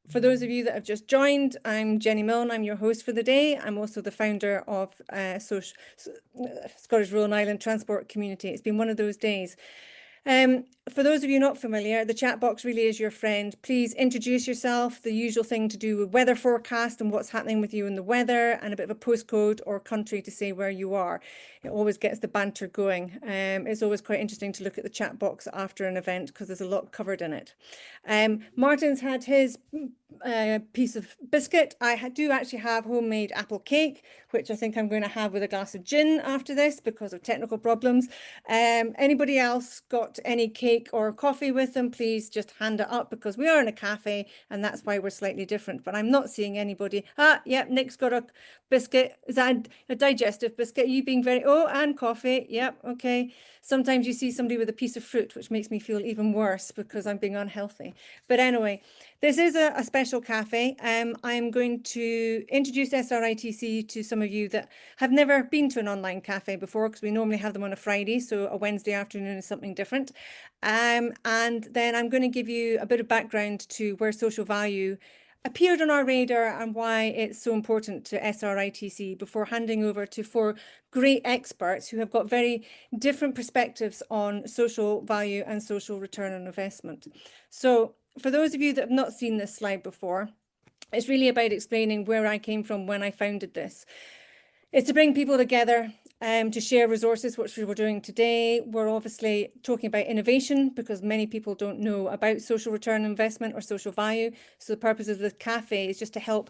For those of you that have just joined, I'm Jenny Milne. I'm your host for the day. I'm also the founder of Scottish Rural and Island Transport Community. It's been one of those days. For those of you not familiar, the chat box really is your friend. Please introduce yourself, the usual thing to do with weather forecast and what's happening with you in the weather, and a bit of a postcode or country to say where you are. It always gets the banter going. It's always quite interesting to look at the chat box after an event because there's a lot covered in it. Martin's had his piece of biscuit. I do actually have homemade apple cake, which I think I'm going to have with a glass of gin after this because of technical problems. Anybody else got any cake or coffee with them? Please just hand it up because we are in a cafe and that's why we're slightly different. But I'm not seeing anybody. Yep, Nick's got a biscuit. Is that a digestive biscuit? You being very, and coffee. Yep, okay. Sometimes you see somebody with a piece of fruit, which makes me feel even worse because I'm being unhealthy. But anyway, this is a special cafe. I'm going to introduce SRITC to some of you that have never been to an online cafe before, because we normally have them on a Friday, so a Wednesday afternoon is something different. And then I'm going to give you a bit of background to where social value appeared on our radar and why it's so important to SRITC before handing over to 4 great experts who have got very different perspectives on social value and social return on investment. So for those of you that have not seen this slide before, it's really about explaining where I came from when I founded this. It's to bring people together to share resources, which we're doing today. We're obviously talking about innovation because many people don't know about social return on investment or social value. So the purpose of the cafe is just to help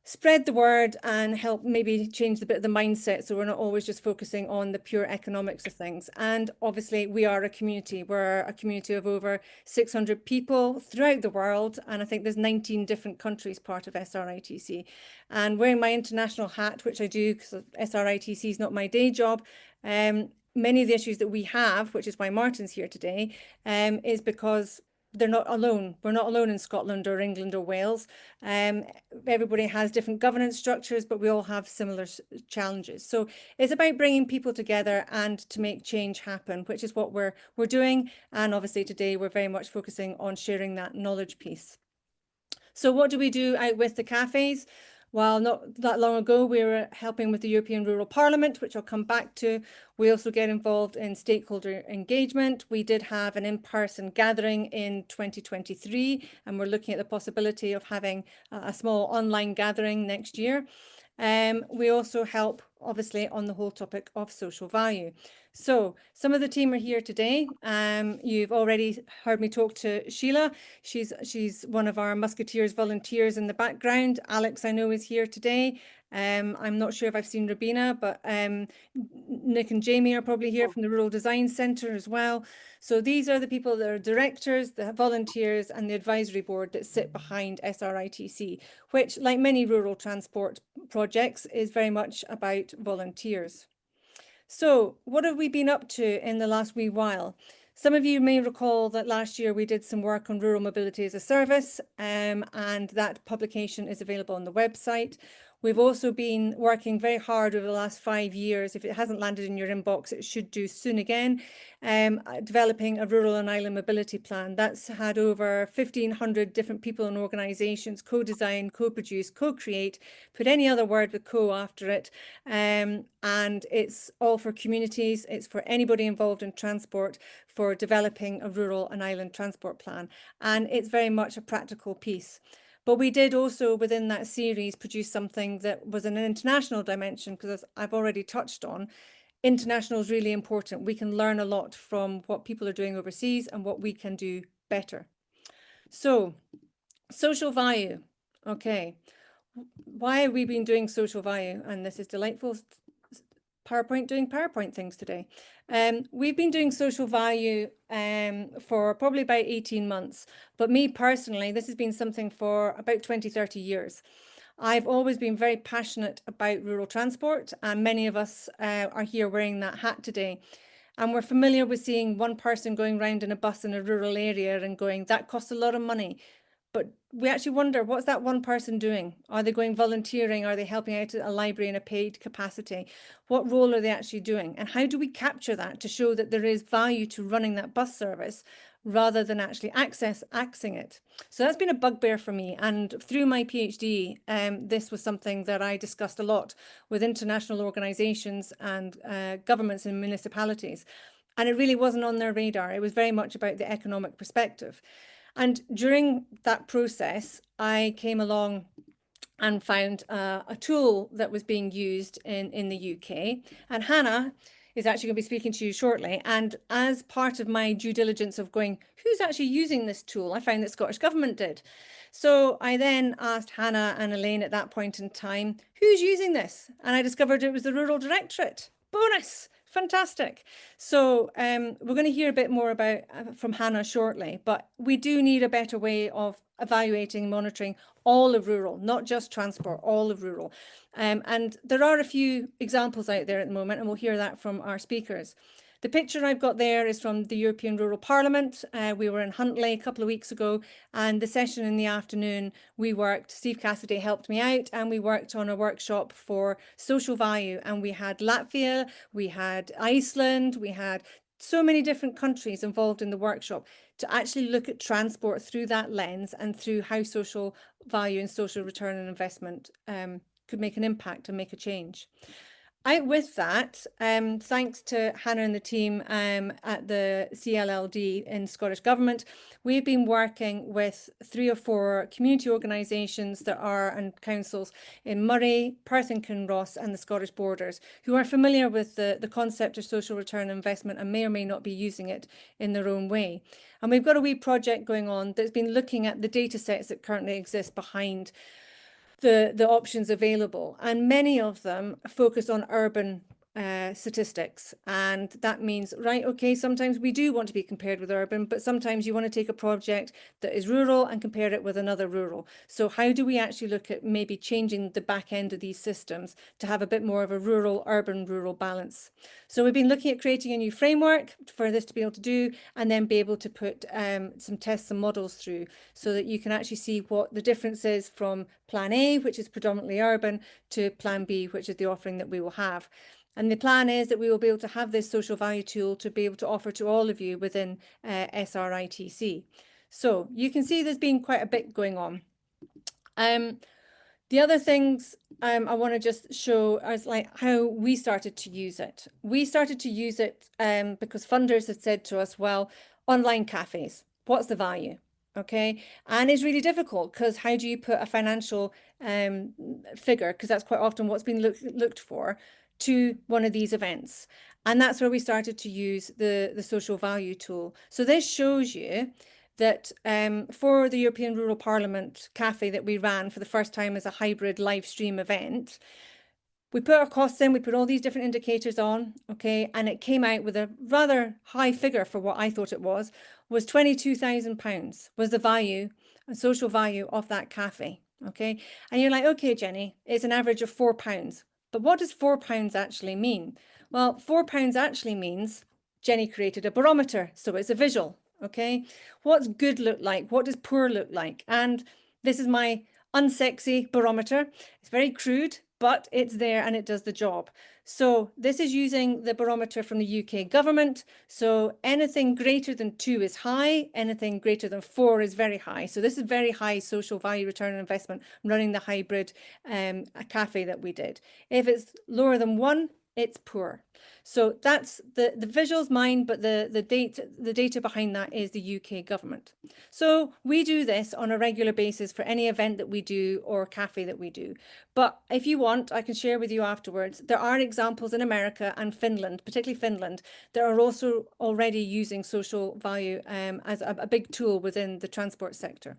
spread the word and help maybe change a bit of the mindset, so we're not always just focusing on the pure economics of things. And obviously we are a community. We're a community of over 600 people throughout the world, and I think there's 19 different countries part of SRITC. And wearing my international hat, which I do because SRITC is not my day job, many of the issues that we have, which is why Martin's here today, is because they're not alone. We're not alone in Scotland or England or Wales. Everybody has different governance structures, but we all have similar challenges. So it's about bringing people together and to make change happen, which is what we're doing. And obviously today we're very much focusing on sharing that knowledge piece. So what do we do out with the cafes? Well, not that long ago, we were helping with the European Rural Parliament, which I'll come back to. We also get involved in stakeholder engagement. We did have an in-person gathering in 2023, and we're looking at the possibility of having a small online gathering next year. We also help, obviously, on the whole topic of social value. So some of the team are here today. You've already heard me talk to Sheila. She's one of our Musketeers volunteers in the background. Alex, I know, is here today. I'm not sure if I've seen Rabina, but Nick and Jamie are probably here from the Rural Design Centre as well. So these are the people that are directors, the volunteers and the advisory board that sit behind SRITC, which, like many rural transport projects, is very much about volunteers. So what have we been up to in the last wee while? Some of you may recall that last year we did some work on rural mobility as a service, and that publication is available on the website. We've also been working very hard over the last 5 years. If it hasn't landed in your inbox, it should do soon again, developing a rural and island mobility plan. That's had over 1,500 different people and organisations co-design, co-produce, co-create, put any other word with co after it. And it's all for communities. It's for anybody involved in transport for developing a rural and island transport plan. And it's very much a practical piece. But we did also, within that series, produce something that was an international dimension, because as I've already touched on, international is really important. We can learn a lot from what people are doing overseas and what we can do better. So, social value. Okay. Why have we been doing social value? And this is delightful. PowerPoint doing PowerPoint things today. We've been doing social value for probably about 18 months, but me personally, this has been something for about 20, 30 years. I've always been very passionate about rural transport, and many of us are here wearing that hat today. And we're familiar with seeing one person going around in a bus in a rural area and going, that costs a lot of money. But we actually wonder, what's that one person doing? Are they going volunteering? Are they helping out at a library in a paid capacity? What role are they actually doing? And how do we capture that to show that there is value to running that bus service rather than actually accessing it. So that's been a bugbear for me. And through my PhD, this was something that I discussed a lot with international organizations and governments and municipalities. And it really wasn't on their radar. It was very much about the economic perspective. And during that process, I came along and found a tool that was being used in the UK. And Hannah is actually going to be speaking to you shortly. And as part of my due diligence of going, who's actually using this tool, I found that Scottish Government did. So I then asked Hannah and Elaine at that point in time, who's using this? And I discovered it was the Rural Directorate. Bonus! Fantastic. So we're going to hear a bit more about from Hannah shortly, but we do need a better way of evaluating, monitoring all of rural, not just transport, all of rural. And there are a few examples out there at the moment, and we'll hear that from our speakers. The picture I've got there is from the European Rural Parliament. We were in Huntly a couple of weeks ago, and the session in the afternoon, we worked, Steve Cassidy helped me out, and we worked on a workshop for social value. And we had Latvia, we had Iceland, we had so many different countries involved in the workshop to actually look at transport through that lens and through how social value and social return on investment could make an impact and make a change. Out with that, thanks to Hannah and the team at the CLLD in Scottish Government, we've been working with 3 or 4 community organisations that are and councils in Moray, Perth and Kinross and the Scottish Borders who are familiar with the concept of social return on investment and may or may not be using it in their own way. And we've got a wee project going on that's been looking at the data sets that currently exist behind the options available, and many of them focus on urban statistics. And that means, right, okay, sometimes we do want to be compared with urban, but sometimes you want to take a project that is rural and compare it with another rural. So how do we actually look at maybe changing the back end of these systems to have a bit more of a rural, urban, rural balance? So we've been looking at creating a new framework for this to be able to do, and then be able to put some tests and models through so that you can actually see what the difference is from Plan A, which is predominantly urban, to Plan B, which is the offering that we will have. And the plan is that we will be able to have this social value tool to be able to offer to all of you within SRITC. So you can see there's been quite a bit going on. The other things I want to just show is like how we started to use it. We started to use it because funders had said to us, well, online cafes, what's the value? Okay, and it's really difficult because how do you put a financial figure, because that's quite often what's been looked for, to one of these events. And that's where we started to use the social value tool. So this shows you that for the European Rural Parliament Café that we ran for the first time as a hybrid live stream event, we put our costs in, we put all these different indicators on, okay, and it came out with a rather high figure for what I thought it was £22,000 was the value, social value of that cafe, okay? And you're like, okay, Jenny, it's an average of £4. But what does £4 actually mean? Well, £4 actually means Jenny created a barometer, so it's a visual, okay? What's good look like? What does poor look like? And this is my unsexy barometer. It's very crude, but it's there and it does the job. So this is using the barometer from the UK government. So anything greater than 2 is high, anything greater than 4 is very high. So this is very high social value return on investment running the hybrid cafe that we did. If it's lower than 1, it's poor. So that's the visuals mine, but the data behind that is the UK government. So we do this on a regular basis for any event that we do or cafe that we do. But if you want, I can share with you afterwards. There are examples in America and Finland, particularly Finland, that are also already using social value as a big tool within the transport sector.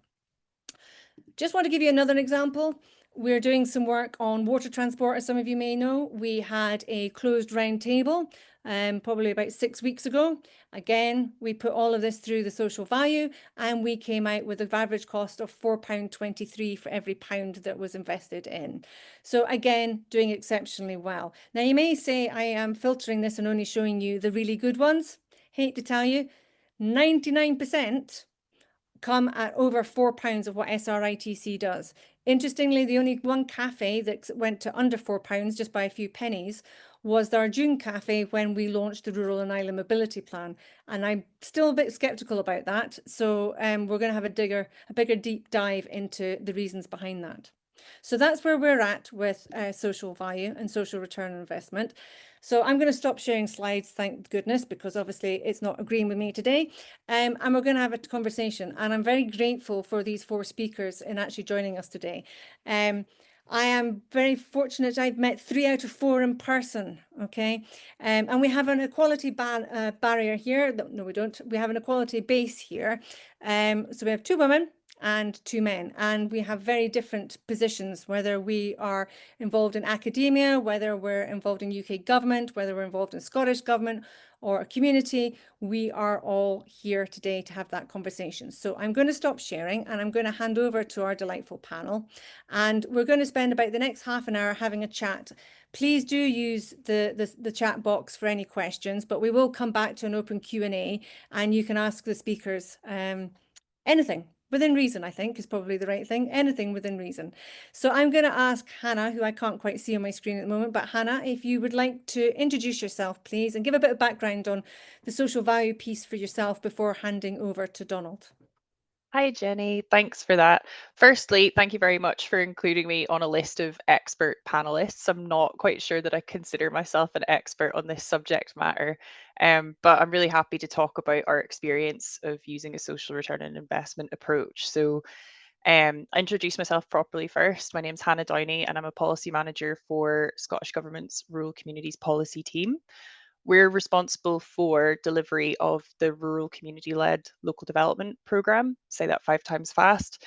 Just want to give you another example. We're doing some work on water transport, as some of you may know. We had a closed round table probably about 6 weeks ago. Again, we put all of this through the social value and we came out with an average cost of £4.23 for every pound that was invested in. So again, doing exceptionally well. Now you may say I am filtering this and only showing you the really good ones. Hate to tell you, 99% come at over £4 of what SRITC does. Interestingly, the only one cafe that went to under £4 just by a few pennies was our June cafe when we launched the Rural and Island Mobility Plan. And I'm still a bit skeptical about that. So we're going to have a bigger deep dive into the reasons behind that. So that's where we're at with social value and social return on investment. So I'm going to stop sharing slides, thank goodness, because obviously it's not agreeing with me today. And we're going to have a conversation. And I'm very grateful for these 4 speakers in actually joining us today. I am very fortunate. I've met 3 out of 4 in person. Okay. And we have an equality barrier here. No, we don't. We have an equality base here. So we have 2 women and 2 men, and we have very different positions, whether we are involved in academia, whether we're involved in UK government, whether we're involved in Scottish government or a community. We are all here today to have that conversation. So I'm going to stop sharing and I'm going to hand over to our delightful panel, and we're going to spend about the next half an hour having a chat. Please do use the chat box for any questions, but we will come back to an open Q&A and you can ask the speakers anything. Within reason, I think, is probably the right thing. Anything within reason. So I'm going to ask Hannah, who I can't quite see on my screen at the moment, but Hannah, if you would like to introduce yourself, please, and give a bit of background on the social value piece for yourself before handing over to Donald. Hi, Jenny. Thanks for that. Firstly, thank you very much for including me on a list of expert panelists. I'm not quite sure that I consider myself an expert on this subject matter, but I'm really happy to talk about our experience of using a social return on investment approach. So I introduce myself properly first. My name's Hannah Downey and I'm a policy manager for Scottish Government's Rural Communities Policy Team. We're responsible for delivery of the Rural Community-Led Local Development Programme, say that 5 times fast,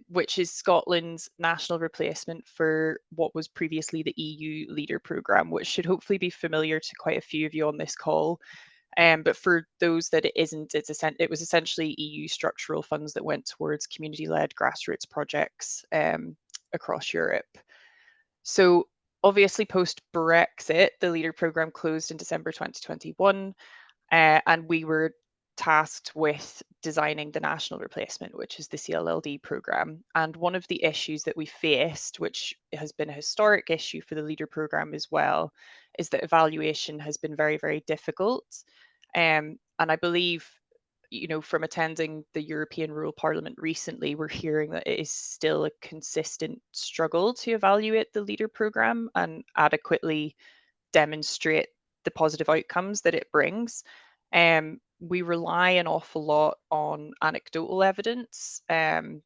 which is Scotland's national replacement for what was previously the EU Leader Programme, which should hopefully be familiar to quite a few of you on this call. But for those that it isn't, it was essentially EU structural funds that went towards community-led grassroots projects across Europe. So obviously post-Brexit, the Leader programme closed in December 2021, and we were tasked with designing the national replacement, which is the CLLD programme. And one of the issues that we faced, which has been a historic issue for the Leader programme as well, is that evaluation has been very, very difficult. And I believe, you know, from attending the European Rural Parliament recently, we're hearing that it is still a consistent struggle to evaluate the Leader programme and adequately demonstrate the positive outcomes that it brings. We rely an awful lot on anecdotal evidence, and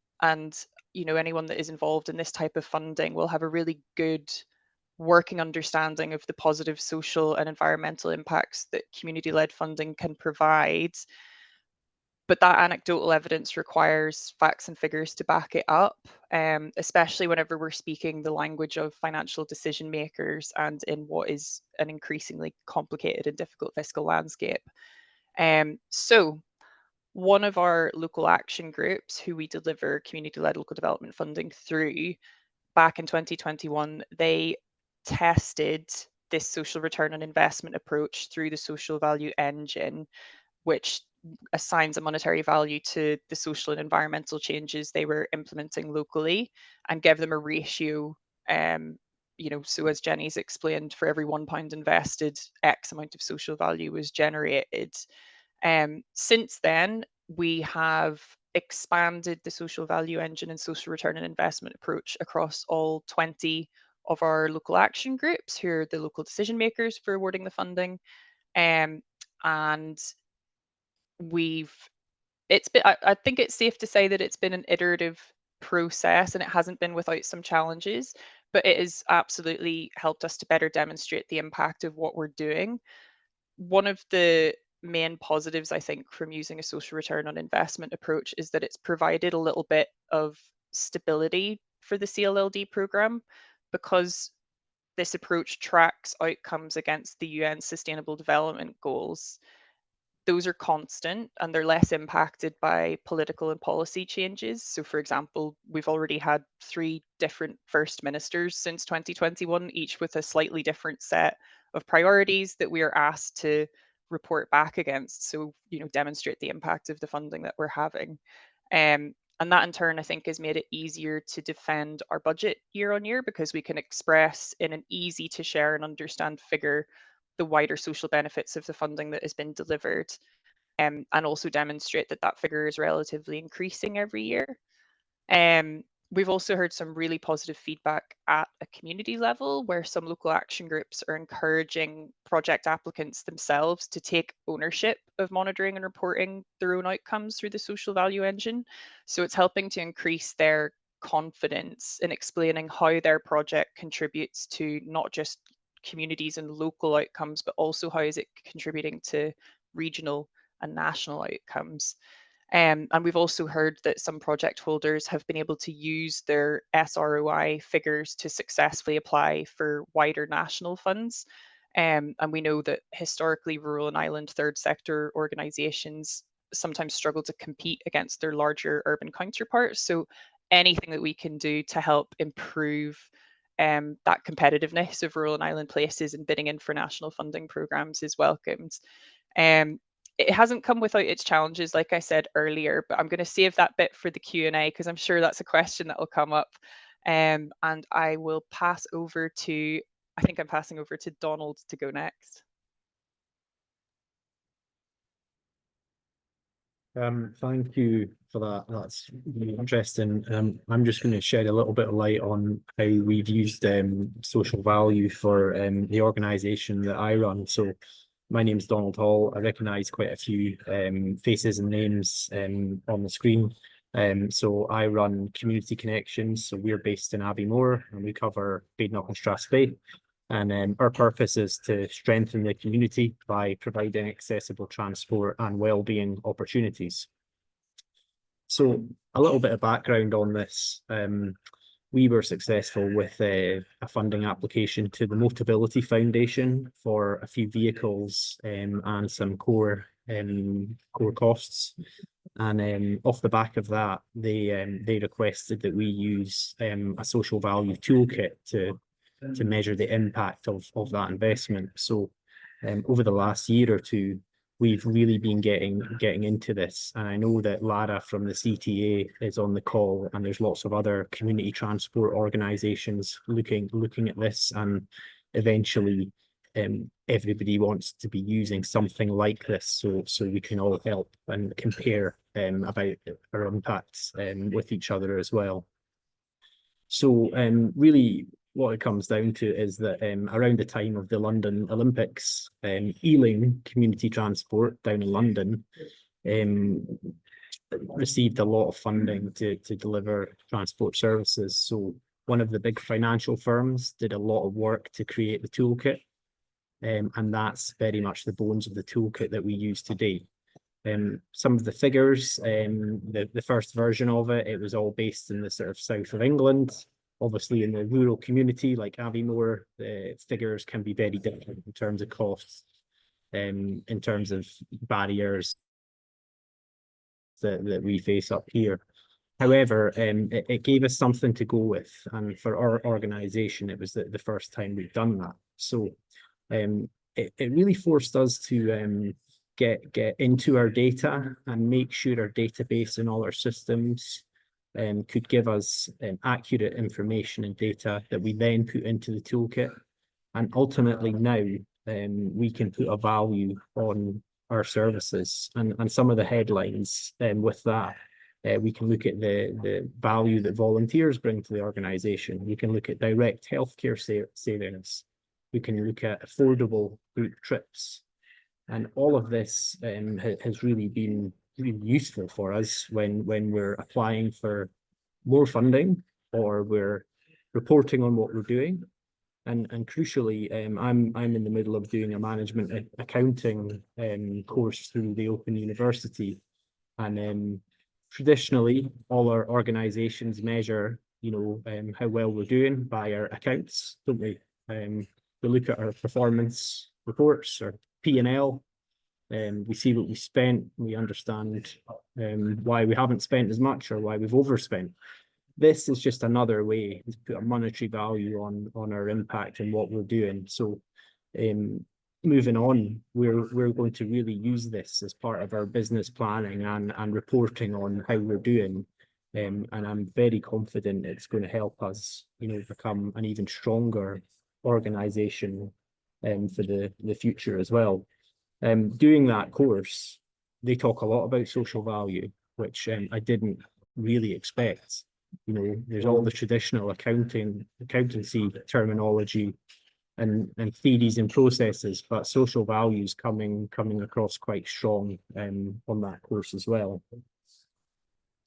you know, anyone that is involved in this type of funding will have a really good working understanding of the positive social and environmental impacts that community-led funding can provide. But that anecdotal evidence requires facts and figures to back it up, especially whenever we're speaking the language of financial decision makers and in what is an increasingly complicated and difficult fiscal landscape. So one of our local action groups who we deliver community-led local development funding through, back in 2021, they tested this social return on investment approach through the social value engine, which assigns a monetary value to the social and environmental changes they were implementing locally and give them a ratio. You know, so as Jenny's explained, for every £1 invested, X amount of social value was generated. Since then, we have expanded the social value engine and social return on investment approach across all 20 of our local action groups, who are the local decision makers for awarding the funding. And I think it's safe to say that it's been an iterative process and it hasn't been without some challenges, but it has absolutely helped us to better demonstrate the impact of what we're doing. One of the main positives, I think, from using a social return on investment approach is that it's provided a little bit of stability for the CLLD program, because this approach tracks outcomes against the UN Sustainable Development Goals. Those are constant and they're less impacted by political and policy changes. So, for example, we've already had 3 different First Ministers since 2021, each with a slightly different set of priorities that we are asked to report back against. So, demonstrate the impact of the funding that we're having. And that in turn, I think, has made it easier to defend our budget year on year, because we can express in an easy to share and understand figure the wider social benefits of the funding that has been delivered, and also demonstrate that that figure is relatively increasing every year. We've also heard some really positive feedback at a community level, where some local action groups are encouraging project applicants themselves to take ownership of monitoring and reporting their own outcomes through the social value engine. So it's helping to increase their confidence in explaining how their project contributes to not just communities and local outcomes, but also how is it contributing to regional and national outcomes. And we've also heard that some project holders have been able to use their SROI figures to successfully apply for wider national funds. And we know that historically rural and island third sector organisations sometimes struggle to compete against their larger urban counterparts. So anything that we can do to help improve that competitiveness of rural and island places and bidding in for national funding programmes is welcomed. It hasn't come without its challenges, like I said earlier, but I'm going to save that bit for the Q&A, because I'm sure that's a question that will come up. And I will pass over to, I think I'm passing over to Donald to go next. Thank you for that. That's really interesting. I'm just going to shed a little bit of light on how we've used social value for the organisation that I run. So my name's Donald Hall. I recognise quite a few faces and names on the screen. So I run Community Connections. So we're based in Aviemore, and we cover Badenoch and Strathspey. And our purpose is to strengthen the community by providing accessible transport and wellbeing opportunities. So a little bit of background on this. We were successful with a funding application to the Motability Foundation for a few vehicles and some core costs. And off the back of that, they requested that we use a social value toolkit to measure the impact of that investment. So over the last year or two, we've really been getting into this. And I know that Lara from the CTA is on the call, and there's lots of other community transport organisations looking at this, and eventually everybody wants to be using something like this, so we can all help and compare about our impacts with each other as well. So really what it comes down to is that around the time of the London Olympics, Ealing Community Transport down in London received a lot of funding to deliver transport services. So one of the big financial firms did a lot of work to create the toolkit, and that's very much the bones of the toolkit that we use today. Some of the figures, the first version of it, it was all based in the sort of south of England. Obviously, in the rural community like Aviemore, the figures can be very different in terms of costs, in terms of barriers that we face up here. However, it gave us something to go with, and for our organisation, it was the first time we've done that. So it really forced us to get into our data and make sure our database and all our systems could give us accurate information and data that we then put into the toolkit. And ultimately now we can put a value on our services, and some of the headlines with that. We can look at the value that volunteers bring to the organisation. We can look at direct healthcare savings. We can look at affordable group trips. And all of this has really been really useful for us when we're applying for more funding or we're reporting on what we're doing. And crucially, I'm in the middle of doing a management accounting course through the Open University. And traditionally, all our organisations measure, how well we're doing by our accounts, don't we? We look at our performance reports or P&L. We see what we spent. We understand why we haven't spent as much or why we've overspent. This is just another way to put a monetary value on our impact and what we're doing. So, moving on, we're going to really use this as part of our business planning and reporting on how we're doing. And I'm very confident it's going to help us, become an even stronger organization for the future as well. Doing that course, they talk a lot about social value, which I didn't really expect. There's all the traditional accountancy terminology and theories and processes, but social values coming across quite strong on that course as well.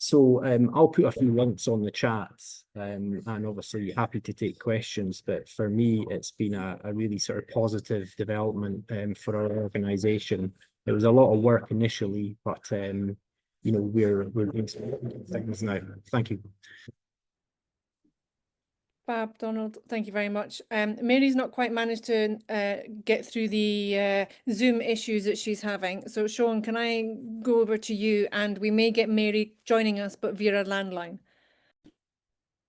So I'll put a few links on the chat, and obviously happy to take questions. But for me, it's been a really sort of positive development for our organisation. It was a lot of work initially, but we're doing some things now. Thank you. Fab, Donald, thank you very much. Mary's not quite managed to get through the Zoom issues that she's having. So Sean, can I go over to you, and we may get Mary joining us, but via a landline.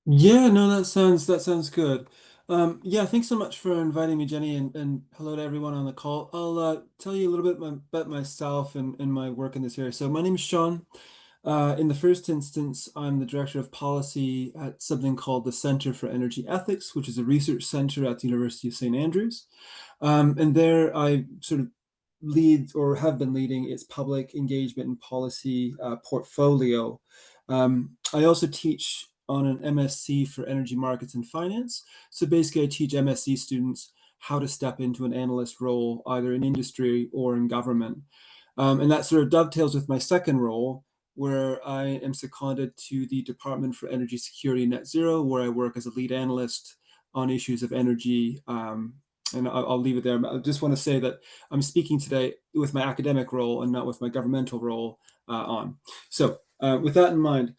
Yeah, no, that sounds good. Yeah, thanks so much for inviting me, Jenny, and hello to everyone on the call. I'll tell you a little bit about myself and my work in this area. So my name is Sean. In the first instance, I'm the director of policy at something called the Center for Energy Ethics, which is a research center at the University of St. Andrews. And there I sort of lead, or have been leading, its public engagement and policy portfolio. I also teach on an MSc for Energy Markets and Finance. So basically I teach MSc students how to step into an analyst role, either in industry or in government. And that sort of dovetails with my second role, where I am seconded to the Department for Energy Security and Net Zero, where I work as a lead analyst on issues of energy. And I'll leave it there. I just want to say that I'm speaking today with my academic role and not with my governmental role on. So with that in mind,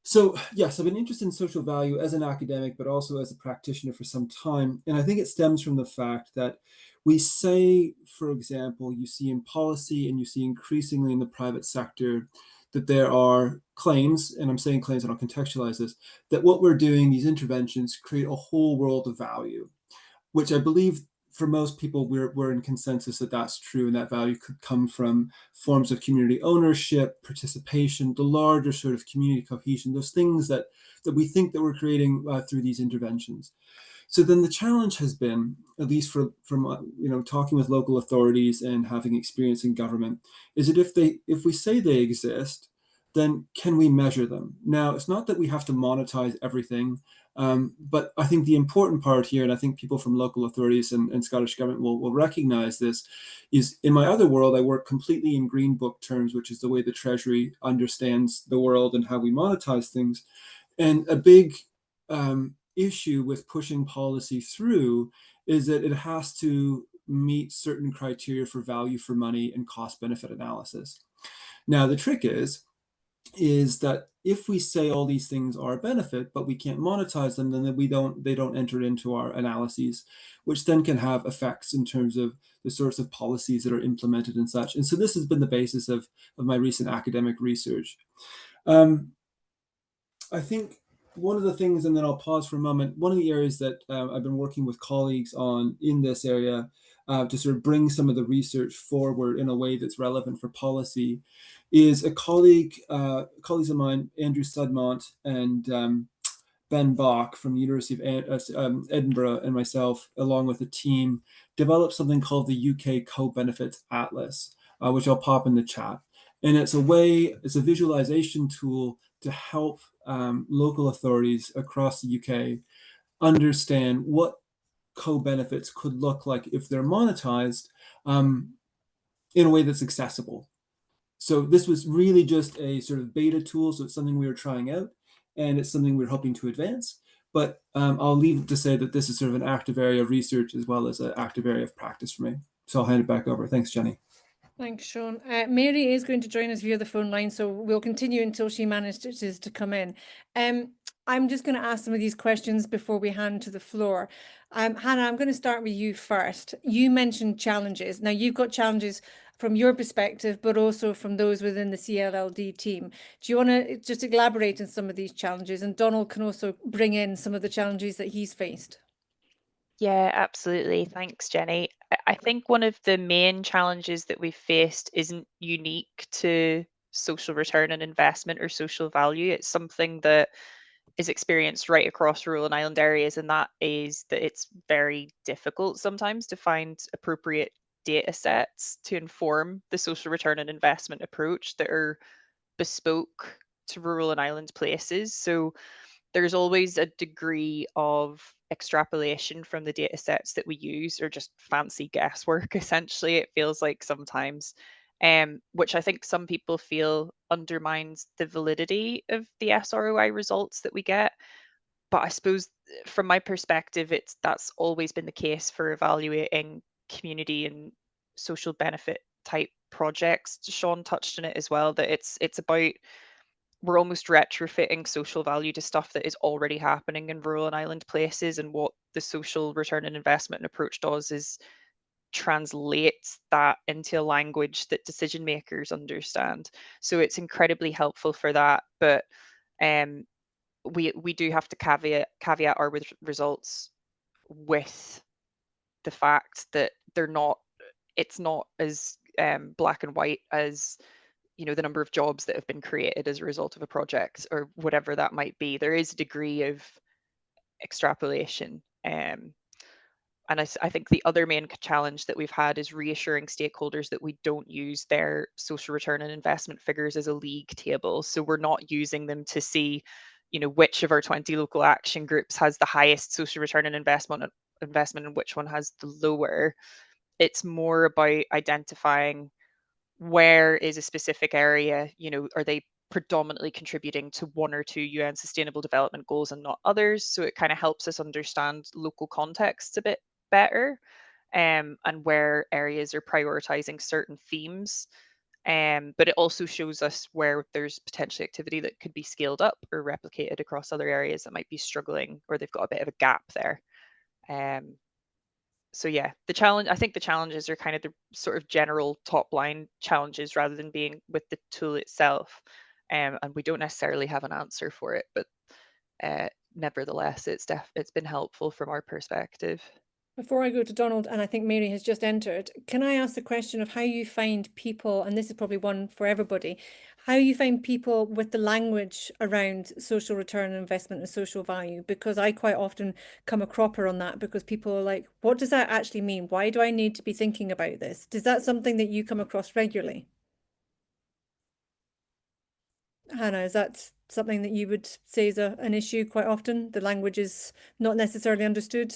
so yes, I've been interested in social value as an academic, but also as a practitioner for some time. And I think it stems from the fact that we say, for example, you see in policy and you see increasingly in the private sector that there are claims, and I'm saying claims and I'll contextualize this, that what we're doing, these interventions, create a whole world of value, which I believe for most people, we're in consensus that that's true, and that value could come from forms of community ownership, participation, the larger sort of community cohesion, those things that we think that we're creating through these interventions. So then the challenge has been, at least from talking with local authorities and having experience in government, is that if we say they exist, then can we measure them? Now, it's not that we have to monetize everything, but I think the important part here, and I think people from local authorities and Scottish Government will recognize this, is in my other world, I work completely in Green Book terms, which is the way the Treasury understands the world and how we monetize things. And a big issue with pushing policy through is that it has to meet certain criteria for value for money and cost benefit analysis. Now, the trick is that if we say all these things are a benefit, but we can't monetize them, then they don't enter into our analyses, which then can have effects in terms of the sorts of policies that are implemented and such. And so this has been the basis of my recent academic research. I think one of the things, and then I'll pause for a moment, one of the areas that I've been working with colleagues on in this area to sort of bring some of the research forward in a way that's relevant for policy is colleagues of mine, Andrew Studmont and Ben Bach from the University of Edinburgh, and myself, along with a team, developed something called the UK Co-Benefits Atlas, which I'll pop in the chat. And it's a visualization tool to help local authorities across the UK understand what co-benefits could look like if they're monetized in a way that's accessible. So this was really just a sort of beta tool. So it's something we were trying out, and it's something we're hoping to advance. But I'll leave it to say that this is sort of an active area of research as well as an active area of practice for me. So I'll hand it back over. Thanks, Jenny. Thanks, Sean. Mary is going to join us via the phone line, so we'll continue until she manages to come in. I'm just going to ask some of these questions before we hand to the floor. Hannah, I'm going to start with you first. You mentioned challenges. Now, you've got challenges from your perspective, but also from those within the CLLD team. Do you want to just elaborate on some of these challenges? And Donald can also bring in some of the challenges that he's faced. Yeah, absolutely. Thanks, Jenny. I think one of the main challenges that we've faced isn't unique to social return on investment or social value. It's something that is experienced right across rural and island areas, and that is that it's very difficult sometimes to find appropriate data sets to inform the social return on investment approach that are bespoke to rural and island places. So there's always a degree of extrapolation from the data sets that we use, or just fancy guesswork, essentially, it feels like sometimes, which I think some people feel undermines the validity of the SROI results that we get. But I suppose from my perspective, that's always been the case for evaluating community and social benefit type projects. Sean touched on it as well, that it's about, we're almost retrofitting social value to stuff that is already happening in rural and island places. And what the social return on investment approach does is translates that into a language that decision makers understand. So it's incredibly helpful for that. But um, we do have to caveat our results with the fact that it's not as black and white as, you know, the number of jobs that have been created as a result of a project or whatever that might be. There is a degree of extrapolation. And I think the other main challenge that we've had is reassuring stakeholders that we don't use their social return on investment figures as a league table. So we're not using them to see, you know, which of our 20 local action groups has the highest social return on investment and which one has the lower. It's more about identifying where is a specific area, you know, are they predominantly contributing to one or two UN sustainable development goals and not others? So it kind of helps us understand local contexts a bit better, and where areas are prioritizing certain themes. But it also shows us where there's potentially activity that could be scaled up or replicated across other areas that might be struggling, or they've got a bit of a gap there. So yeah, I think the challenges are kind of the sort of general top line challenges rather than being with the tool itself. And we don't necessarily have an answer for it, but nevertheless, it's been helpful from our perspective. Before I go to Donald, and I think Mary has just entered, can I ask the question of how you find people, and this is probably one for everybody, how you find people with the language around social return on investment and social value? Because I quite often come a cropper on that, because people are like, what does that actually mean? Why do I need to be thinking about this? Is that something that you come across regularly? Hannah, is that something that you would say is an issue quite often? The language is not necessarily understood?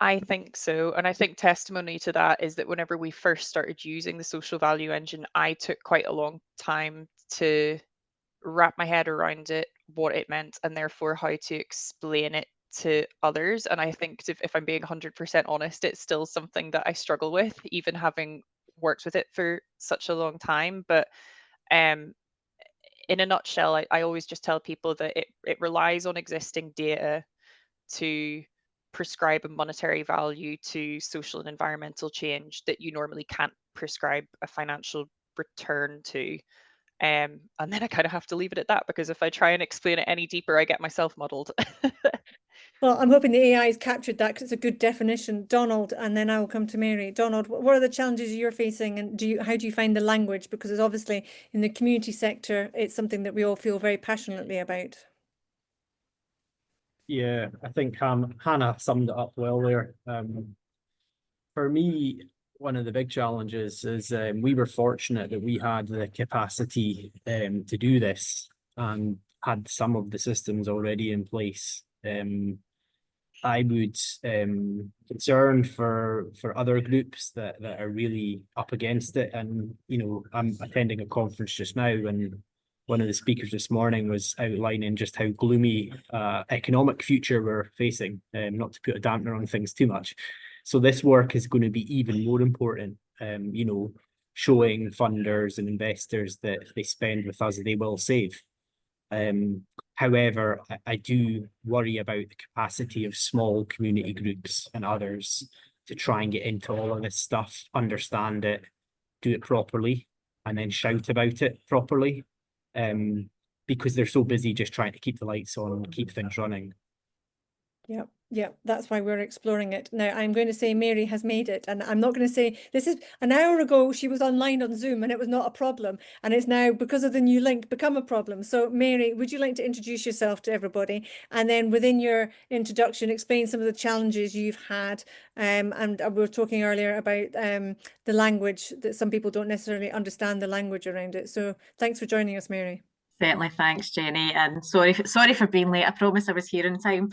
I think so. And I think testimony to that is that whenever we first started using the social value engine, I took quite a long time to wrap my head around it, what it meant, and therefore how to explain it to others. And I think if I'm being 100% honest, it's still something that I struggle with, even having worked with it for such a long time. But um, in a nutshell, I always just tell people that it relies on existing data to prescribe a monetary value to social and environmental change that you normally can't prescribe a financial return to. And then I kind of have to leave it at that, because if I try and explain it any deeper, I get myself muddled. Well, I'm hoping the AI has captured that, because it's a good definition. Donald, and then I will come to Mary. Donald, what are the challenges you're facing, and how do you find the language? Because it's obviously in the community sector, it's something that we all feel very passionately about. Yeah, I think Hannah summed it up well there. For me, one of the big challenges is we were fortunate that we had the capacity to do this and had some of the systems already in place. I would concern for other groups that are really up against it. And you know, I'm attending a conference just now, and one of the speakers this morning was outlining just how gloomy economic future we're facing, not to put a dampener on things too much. So this work is going to be even more important, you know, showing funders and investors that if they spend with us, they will save. However, I do worry about the capacity of small community groups and others to try and get into all of this stuff, understand it, do it properly, and then shout about it properly, because they're so busy just trying to keep the lights on and keep things running. Yeah, Yeah, that's why we're exploring it. Now, I'm going to say Mary has made it, and I'm not going to say this is an hour ago she was online on Zoom and it was not a problem, and it's now, because of the new link, become a problem. So Mary, would you like to introduce yourself to everybody, and then within your introduction explain some of the challenges you've had, and we were talking earlier about the language, that some people don't necessarily understand the language around it. So thanks for joining us, Mary. Certainly, thanks, Jenny, and sorry for being late. I promise I was here in time.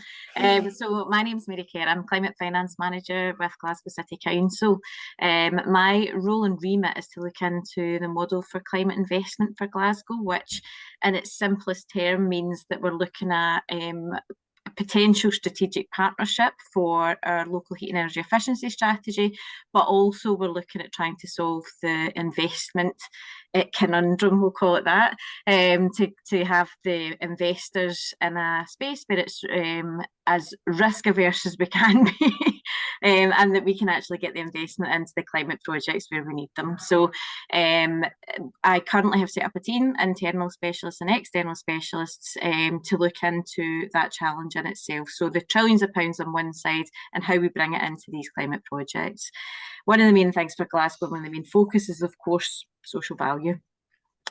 So my name's Mary Kerr. I'm Climate Finance Manager with Glasgow City Council. My role and remit is to look into the model for climate investment for Glasgow, which in its simplest term means that we're looking at a potential strategic partnership for our local heat and energy efficiency strategy, but also we're looking at trying to solve the investment conundrum, we'll call it that, to have the investors in a space where it's as risk averse as we can be, and that we can actually get the investment into the climate projects where we need them. So I currently have set up a team, internal specialists and external specialists, to look into that challenge in itself. So the trillions of pounds on one side and how we bring it into these climate projects. One of the main things for Glasgow, one of the main focuses, of course, social value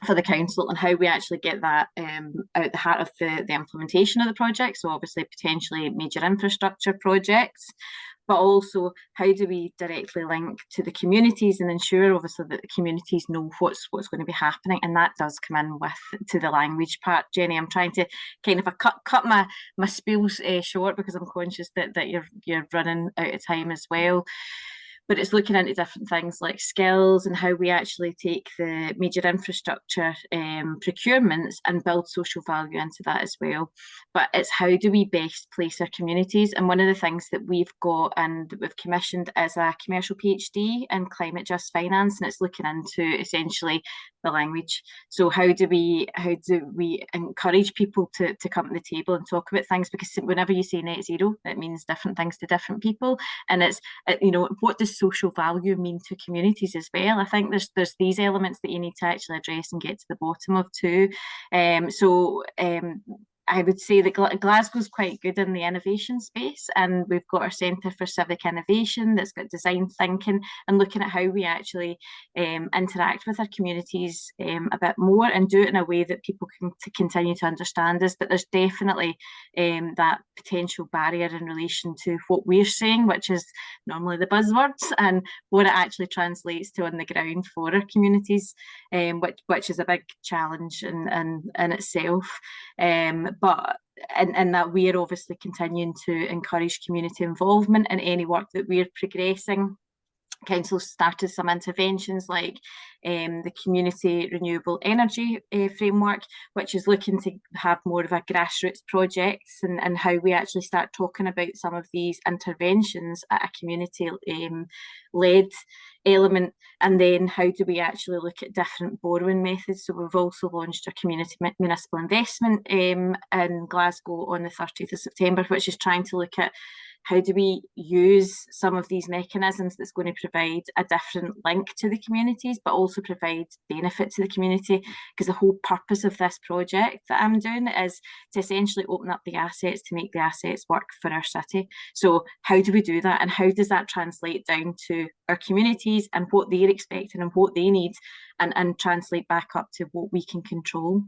for the council, and how we actually get that out the heart of the implementation of the project. So obviously potentially major infrastructure projects, but also how do we directly link to the communities and ensure obviously that the communities know what's going to be happening. And that does come in to the language part. Jenny, I'm trying to kind of cut my spiels short, because I'm conscious that you're running out of time as well. But it's looking into different things like skills and how we actually take the major infrastructure procurements and build social value into that as well. But it's how do we best place our communities? And one of the things that we've got and that we've commissioned is a commercial PhD in climate just finance, and it's looking into essentially the language. So how do we encourage people to come to the table and talk about things? Because whenever you say net zero, it means different things to different people, and it's what does social value mean to communities as well? I think there's these elements that you need to actually address and get to the bottom of too. I would say that Glasgow's quite good in the innovation space, and we've got our Centre for Civic Innovation that's got design thinking and looking at how we actually interact with our communities a bit more and do it in a way that people can continue to understand us. But there's definitely that potential barrier in relation to what we're saying, which is normally the buzzwords, and what it actually translates to on the ground for our communities, which is a big challenge in itself. But in that we are obviously continuing to encourage community involvement in any work that we're progressing. Council started some interventions like the Community Renewable Energy Framework, which is looking to have more of a grassroots projects and how we actually start talking about some of these interventions at a community led element, and then how do we actually look at different borrowing methods. So we've also launched our community municipal investment in Glasgow on the 30th of September, which is trying to look at how do we use some of these mechanisms that's going to provide a different link to the communities, but also provide benefit to the community? Because the whole purpose of this project that I'm doing is to essentially open up the assets to make the assets work for our city. So how do we do that? And how does that translate down to our communities and what they're expecting and what they need, and translate back up to what we can control?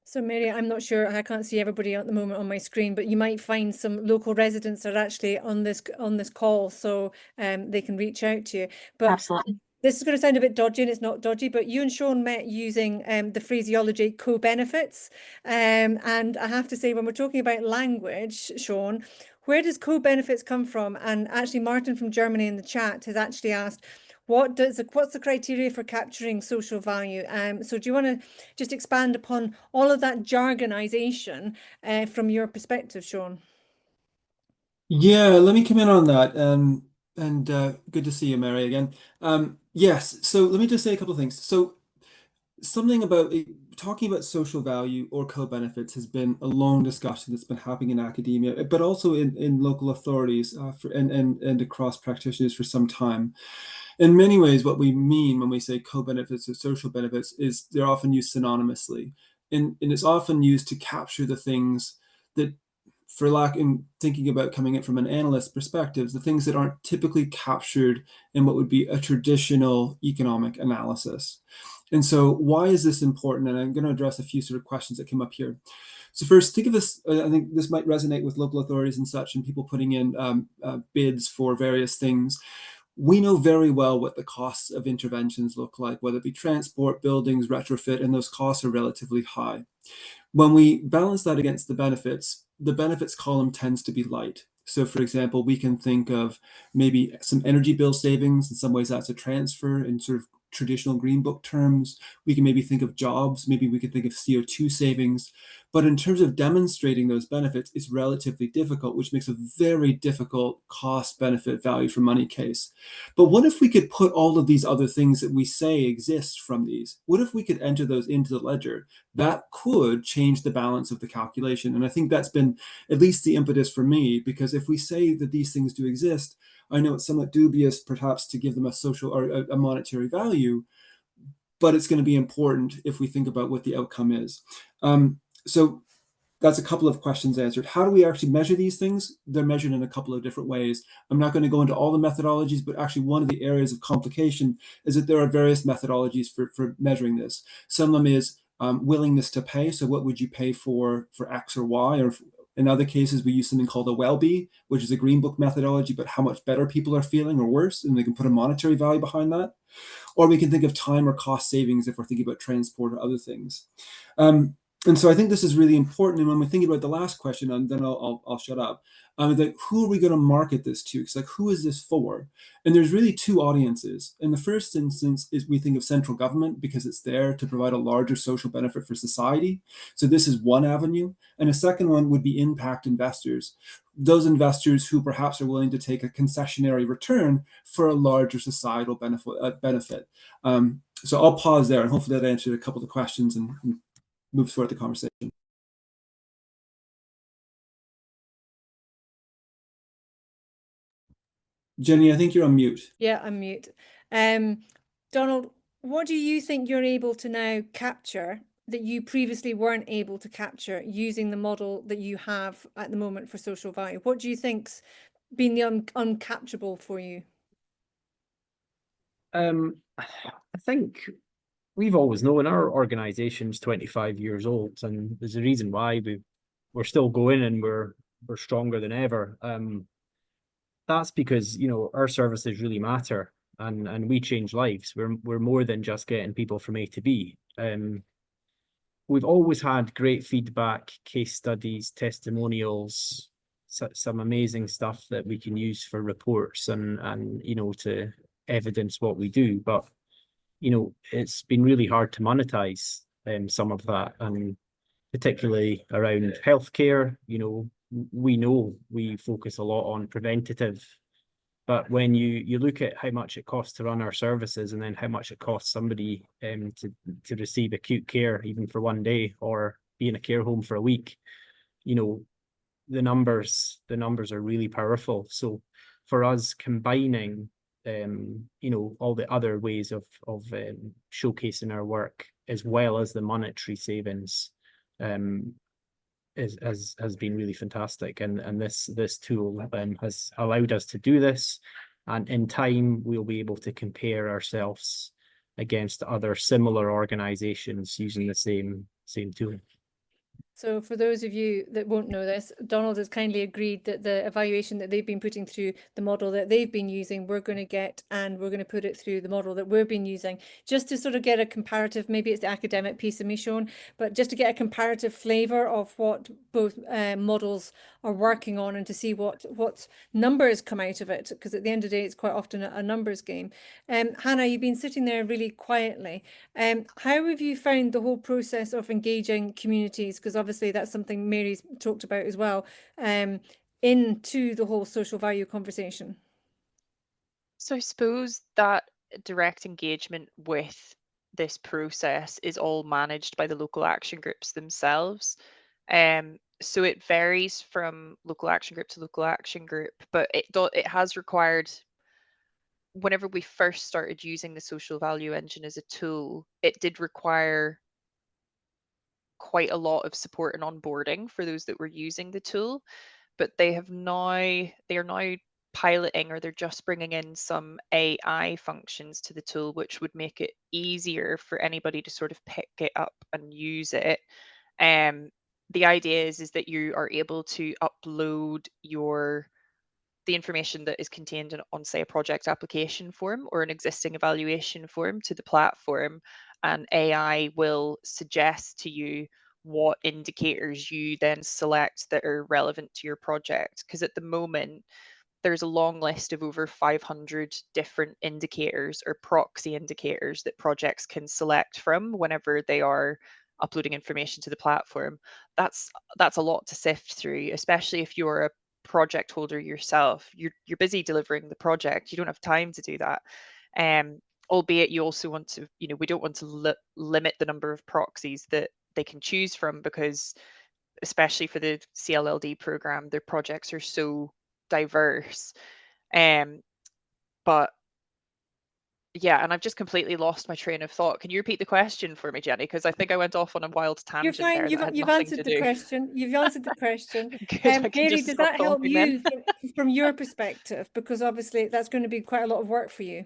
So Mary, I'm not sure, I can't see everybody at the moment on my screen, but you might find some local residents are actually on this call, so they can reach out to you. But absolutely, this is going to sound a bit dodgy, and it's not dodgy, but you and Sean met using the phraseology co-benefits. And I have to say, when we're talking about language, Sean, where does co-benefits come from? And actually Martin from Germany in the chat has actually asked, what's the criteria for capturing social value? So do you want to just expand upon all of that jargonization from your perspective, Sean? Yeah, let me come in on that. And good to see you, Mary, again. Yes, so let me just say a couple of things. So something about talking about social value or co-benefits has been a long discussion that's been happening in academia, but also in local authorities and across practitioners for some time. In many ways, what we mean when we say co-benefits or social benefits is they're often used synonymously. And it's often used to capture the things that for lack in thinking about coming in from an analyst perspective, the things that aren't typically captured in what would be a traditional economic analysis. And so why is this important? And I'm going to address a few sort of questions that came up here. So first, think of this, I think this might resonate with local authorities and such, and people putting in bids for various things. We know very well what the costs of interventions look like, whether it be transport, buildings, retrofit, and those costs are relatively high. When we balance that against the benefits column tends to be light. So for example, we can think of maybe some energy bill savings. In some ways, that's a transfer in sort of traditional Green Book terms. We can maybe think of jobs. Maybe we could think of CO2 savings. But in terms of demonstrating those benefits, it's relatively difficult, which makes a very difficult cost benefit value for money case. But what if we could put all of these other things that we say exist from these? What if we could enter those into the ledger? That could change the balance of the calculation. And I think that's been at least the impetus for me, because if we say that these things do exist, I know it's somewhat dubious perhaps to give them a social or a monetary value, but it's going to be important if we think about what the outcome is. So that's a couple of questions answered. How do we actually measure these things? They're measured in a couple of different ways. I'm not going to go into all the methodologies, but actually one of the areas of complication is that there are various methodologies for measuring this. Some of them is willingness to pay. So what would you pay for X or Y? Or in other cases, we use something called a well-be, which is a Green Book methodology, but how much better people are feeling or worse, and they can put a monetary value behind that. Or we can think of time or cost savings if we're thinking about transport or other things. And so I think this is really important. And when we're thinking about the last question, and then I'll shut up, that who are we going to market this to? Because like, who is this for? And there's really two audiences. In the first instance is we think of central government because it's there to provide a larger social benefit for society. So this is one avenue. And a second one would be impact investors. Those investors who perhaps are willing to take a concessionary return for a larger societal benefit. So I'll pause there, and hopefully that answered a couple of the questions and move forward the conversation. Jenny, I think you're on mute. Yeah, I'm mute. Donald, what do you think you're able to now capture that you previously weren't able to capture using the model that you have at the moment for social value? What do you think's been the uncapturable for you? I think we've always known our organization's 25 years old, and there's a reason why we're still going and we're stronger than ever. That's because, you know, our services really matter, and we change lives. We're more than just getting people from A to B. We've always had great feedback, case studies, testimonials, some amazing stuff that we can use for reports and you know, to evidence what we do. But you know, it's been really hard to monetize some of that, and particularly around healthcare. You know we focus a lot on preventative, but when you look at how much it costs to run our services, and then how much it costs somebody to receive acute care, even for one day, or be in a care home for a week, you know, the numbers are really powerful. So for us, combining you know, all the other ways of showcasing our work, as well as the monetary savings, has been really fantastic, and this tool has allowed us to do this, and in time we'll be able to compare ourselves against other similar organizations using the same tool. So for those of you that won't know this, Donald has kindly agreed that the evaluation that they've been putting through, the model that they've been using, we're going to get, and we're going to put it through the model that we've been using, just to sort of get a comparative, maybe it's the academic piece of me, Sean, but just to get a comparative flavour of what both models are working on, and to see what numbers come out of it, because at the end of the day, it's quite often a numbers game. Hannah, you've been sitting there really quietly. How have you found the whole process of engaging communities? Because obviously that's something Mary's talked about as well, into the whole social value conversation. So I suppose that direct engagement with this process is all managed by the local action groups themselves. So it varies from local action group to local action group, but it has required, whenever we first started using the social value engine as a tool, it did require quite a lot of support and onboarding for those that were using the tool, but they are now piloting, or they're just bringing in some AI functions to the tool, which would make it easier for anybody to sort of pick it up and use it. The idea is that you are able to upload the information that is contained on, say, a project application form or an existing evaluation form to the platform, and AI will suggest to you what indicators you then select that are relevant to your project. Because at the moment, there's a long list of over 500 different indicators or proxy indicators that projects can select from whenever they are uploading information to the platform. That's a lot to sift through, especially if you're a project holder yourself. You're busy delivering the project. You don't have time to do that. Albeit you also want to, we don't want to limit the number of proxies that they can choose from, because especially for the CLLD program, their projects are so diverse. But yeah, and I've just completely lost my train of thought. Can you repeat the question for me, Jenny? Because I think I went off on a wild You're tangent fine. there that had You've nothing answered to the do. question. You've answered the question. Good, I can Mary, just does stop that help talking then. you from your perspective? Because obviously that's going to be quite a lot of work for you.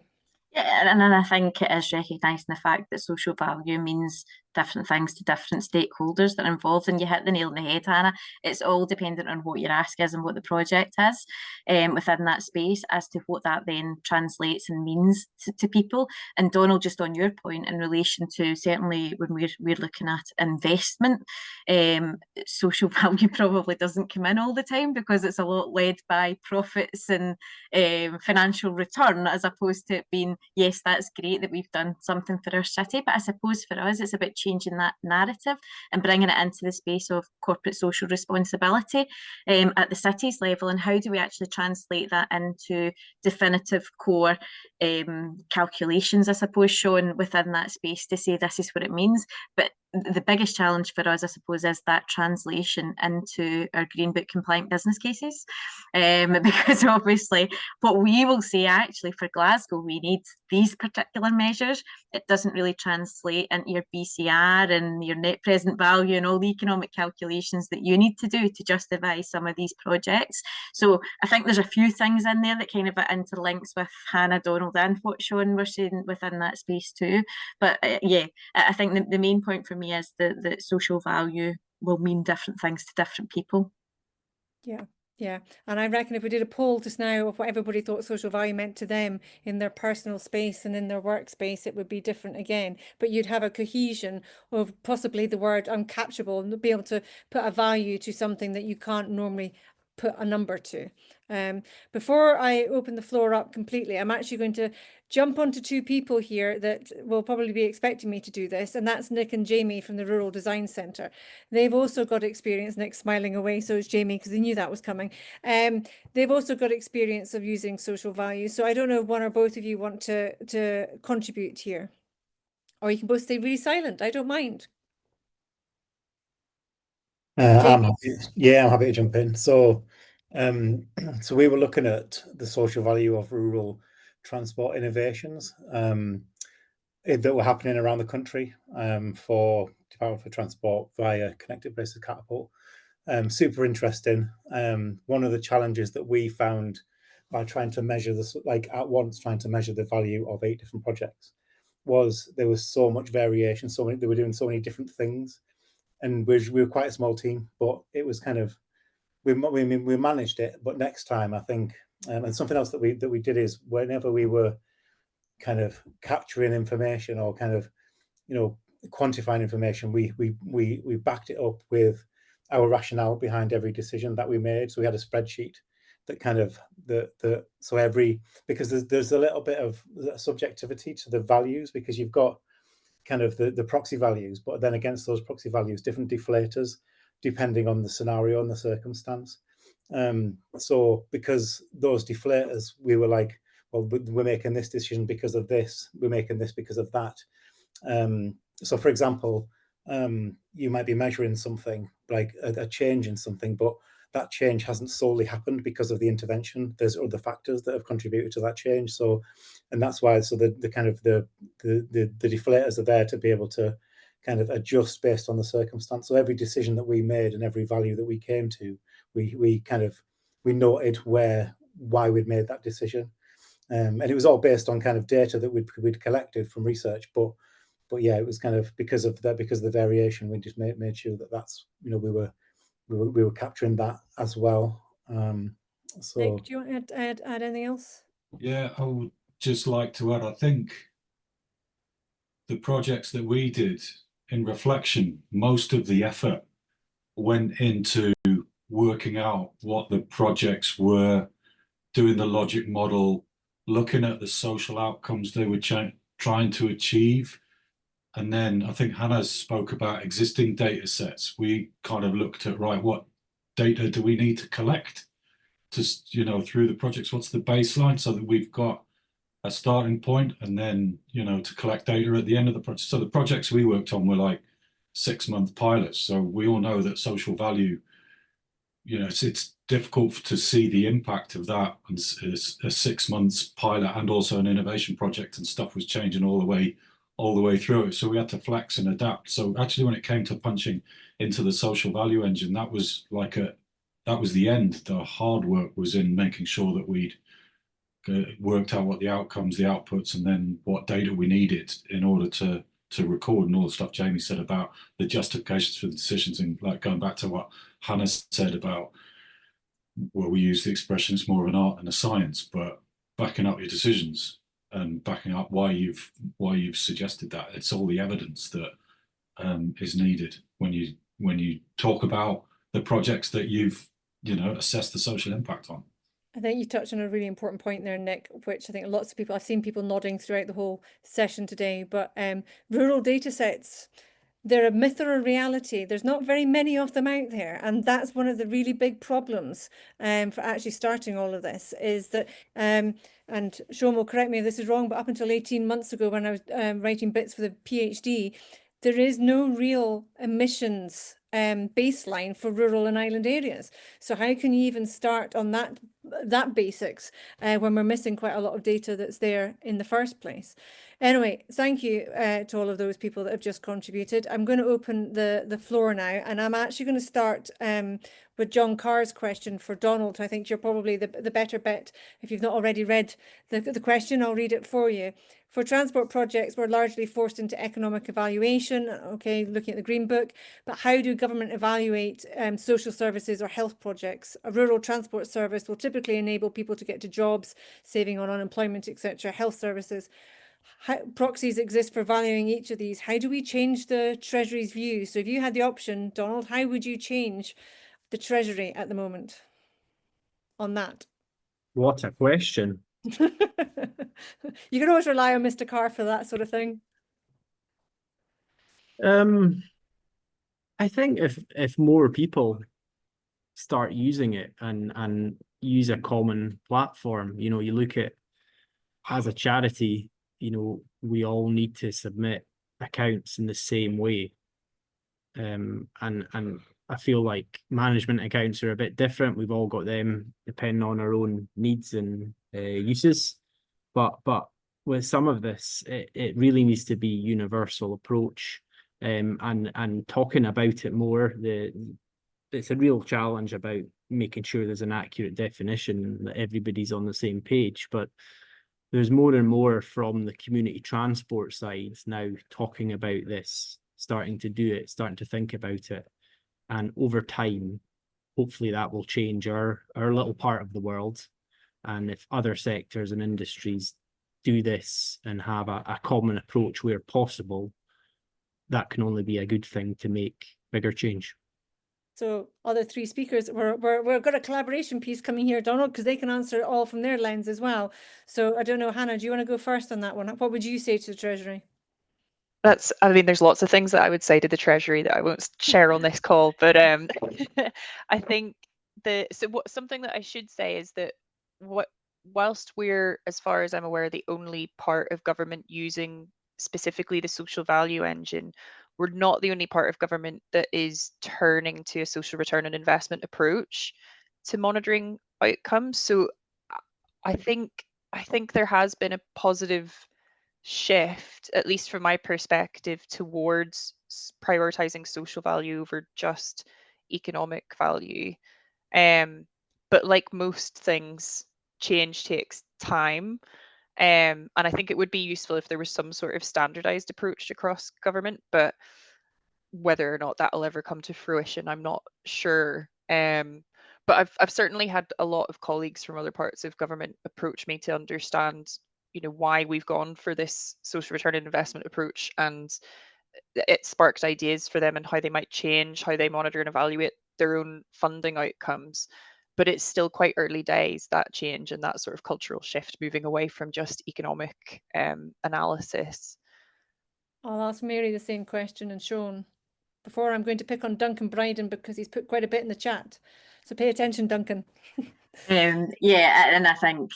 Yeah, and I think it is recognising the fact that social value means different things to different stakeholders that are involved, and you hit the nail on the head, Hannah. It's all dependent on what your ask is and what the project is within that space, as to what that then translates and means to people. And Donald, just on your point in relation to, certainly when we're looking at investment, social value probably doesn't come in all the time, because it's a lot led by profits and financial return, as opposed to it being, yes, that's great that we've done something for our city, but I suppose for us it's about changing that narrative and bringing it into the space of corporate social responsibility at the city's level. And how do we actually translate that into definitive core calculations, I suppose, shown within that space to say this is what it means. But the biggest challenge for us, I suppose, is that translation into our Green Book compliant business cases, because obviously what we will say, actually, for Glasgow, we need these particular measures. It doesn't really translate into your BCR and your net present value and all the economic calculations that you need to do to justify some of these projects. So I think there's a few things in there that kind of interlinks with Hannah, Donald, and what Sean was saying within that space too. But yeah, I think the main point for me is that social value will mean different things to different people. Yeah. Yeah, and I reckon if we did a poll just now of what everybody thought social value meant to them in their personal space and in their workspace, it would be different again. But you'd have a cohesion of possibly the word uncapturable, and be able to put a value to something that you can't normally put a number to. Before I open the floor up completely, I'm actually going to jump onto two people here that will probably be expecting me to do this, and that's Nick and Jamie from the Rural Design Centre. They've also got experience. Nick's smiling away, so is Jamie, because he knew that was coming. They've also got experience of using social value. So I don't know if one or both of you want to contribute here, or you can both stay really silent. I don't mind. I'm happy to jump in. So we were looking at the social value of rural transport innovations that were happening around the country for Department for Transport via Connected Places Catapult. Super interesting. One of the challenges that we found by trying to measure this, trying to measure the value of 8 different projects, was there was so much variation. They were doing so many different things. And we were quite a small team, but it was kind of, we managed it. But next time, I think, and something else that we did is, whenever we were kind of capturing information or kind of, quantifying information, we backed it up with our rationale behind every decision that we made. So we had a spreadsheet that kind of because there's a little bit of subjectivity to the values, because you've got kind of the proxy values, but then against those proxy values, different deflators depending on the scenario and the circumstance. So because those deflators, we were like, well, we're making this decision because of this, we're making this because of that. So for example, you might be measuring something like a change in something, but that change hasn't solely happened because of the intervention. There's other factors that have contributed to that change. So, and that's why, so the kind of the deflators are there to be able to kind of adjust based on the circumstance. So every decision that we made and every value that we came to, we noted why we'd made that decision. And it was all based on kind of data that we'd collected from research, but yeah, it was kind of because of the variation, we just made sure that that's, you know, we were capturing that as well. So Nick, do you want to add anything else? Yeah, I would just like to add, I think the projects that we did, in reflection, most of the effort went into working out what the projects were, doing the logic model, looking at the social outcomes they were trying to achieve. And then I think Hannah spoke about existing data sets. We kind of looked at, right, what data do we need to collect to, you know, through the projects? What's the baseline so that we've got a starting point, and then, you know, to collect data at the end of the project. So the projects we worked on were like 6-month pilots. So we all know that social value, you know, it's difficult to see the impact of that. And a 6 months pilot and also an innovation project, and stuff was changing all the way through it. So we had to flex and adapt. So actually, when it came to punching into the social value engine, that was the end. The hard work was in making sure that we'd worked out what the outcomes, the outputs, and then what data we needed in order to record, and all the stuff Jamie said about the justifications for the decisions, and like going back to what Hannah said about, well, we use the expression, it's more of an art and a science, but backing up your decisions and backing up why you've suggested that. It's all the evidence that is needed when you talk about the projects that you've, you know, assessed the social impact on. I think you touched on a really important point there, Nick, which I think lots of people, I've seen people nodding throughout the whole session today, but rural data sets, they're a myth or a reality. There's not very many of them out there. And that's one of the really big problems for actually starting all of this, is that, and Sean will correct me if this is wrong, but up until 18 months ago when I was writing bits for the PhD, there is no real emissions baseline for rural and island areas. So how can you even start on that basics when we're missing quite a lot of data that's there in the first place? Anyway, thank you to all of those people that have just contributed. I'm going to open the floor now, and I'm actually going to start with John Carr's question for Donald. I think you're probably the better bet. If you've not already read the question, I'll read it for you. For transport projects, we're largely forced into economic evaluation, okay, looking at the Green Book, but how do government evaluate social services or health projects? A rural transport service will typically enable people to get to jobs, saving on unemployment, etc. Health services. Proxies exist for valuing each of these. How do we change the Treasury's view? So if you had the option, Donald, how would you change the Treasury at the moment on that? What a question. You can always rely on Mr. Carr for that sort of thing. I think if more people start using it and use a common platform, you know, you look at, as a charity, you know, we all need to submit accounts in the same way. And I feel like management accounts are a bit different. We've all got them depending on our own needs and uses. But with some of this, it really needs to be universal approach, and talking about it more. It's a real challenge about making sure there's an accurate definition, that everybody's on the same page. But there's more and more from the community transport side now talking about this, starting to do it, starting to think about it. And over time, hopefully that will change our little part of the world. And if other sectors and industries do this and have a common approach where possible, that can only be a good thing to make bigger change. So other three speakers, we've got a collaboration piece coming here, Donald, because they can answer it all from their lens as well. So I don't know, Hannah, do you want to go first on that one? What would you say to the Treasury? I mean, there's lots of things that I would say to the Treasury that I won't share on this call, but I think something that I should say is that whilst we're, as far as I'm aware, the only part of government using specifically the social value engine, we're not the only part of government that is turning to a social return on investment approach to monitoring outcomes. So I think there has been a positive shift, at least from my perspective, towards prioritizing social value over just economic value. But like most things, change takes time. And I think it would be useful if there was some sort of standardized approach across government, but whether or not that'll ever come to fruition, I'm not sure. But I've certainly had a lot of colleagues from other parts of government approach me to understand, why we've gone for this social return on investment approach, and it sparked ideas for them and how they might change how they monitor and evaluate their own funding outcomes. But it's still quite early days, that change and that sort of cultural shift, moving away from just economic analysis. I'll ask Mary the same question, and Sean. Before I'm going to pick on Duncan Bryden because he's put quite a bit in the chat. So pay attention, Duncan. Yeah, and I think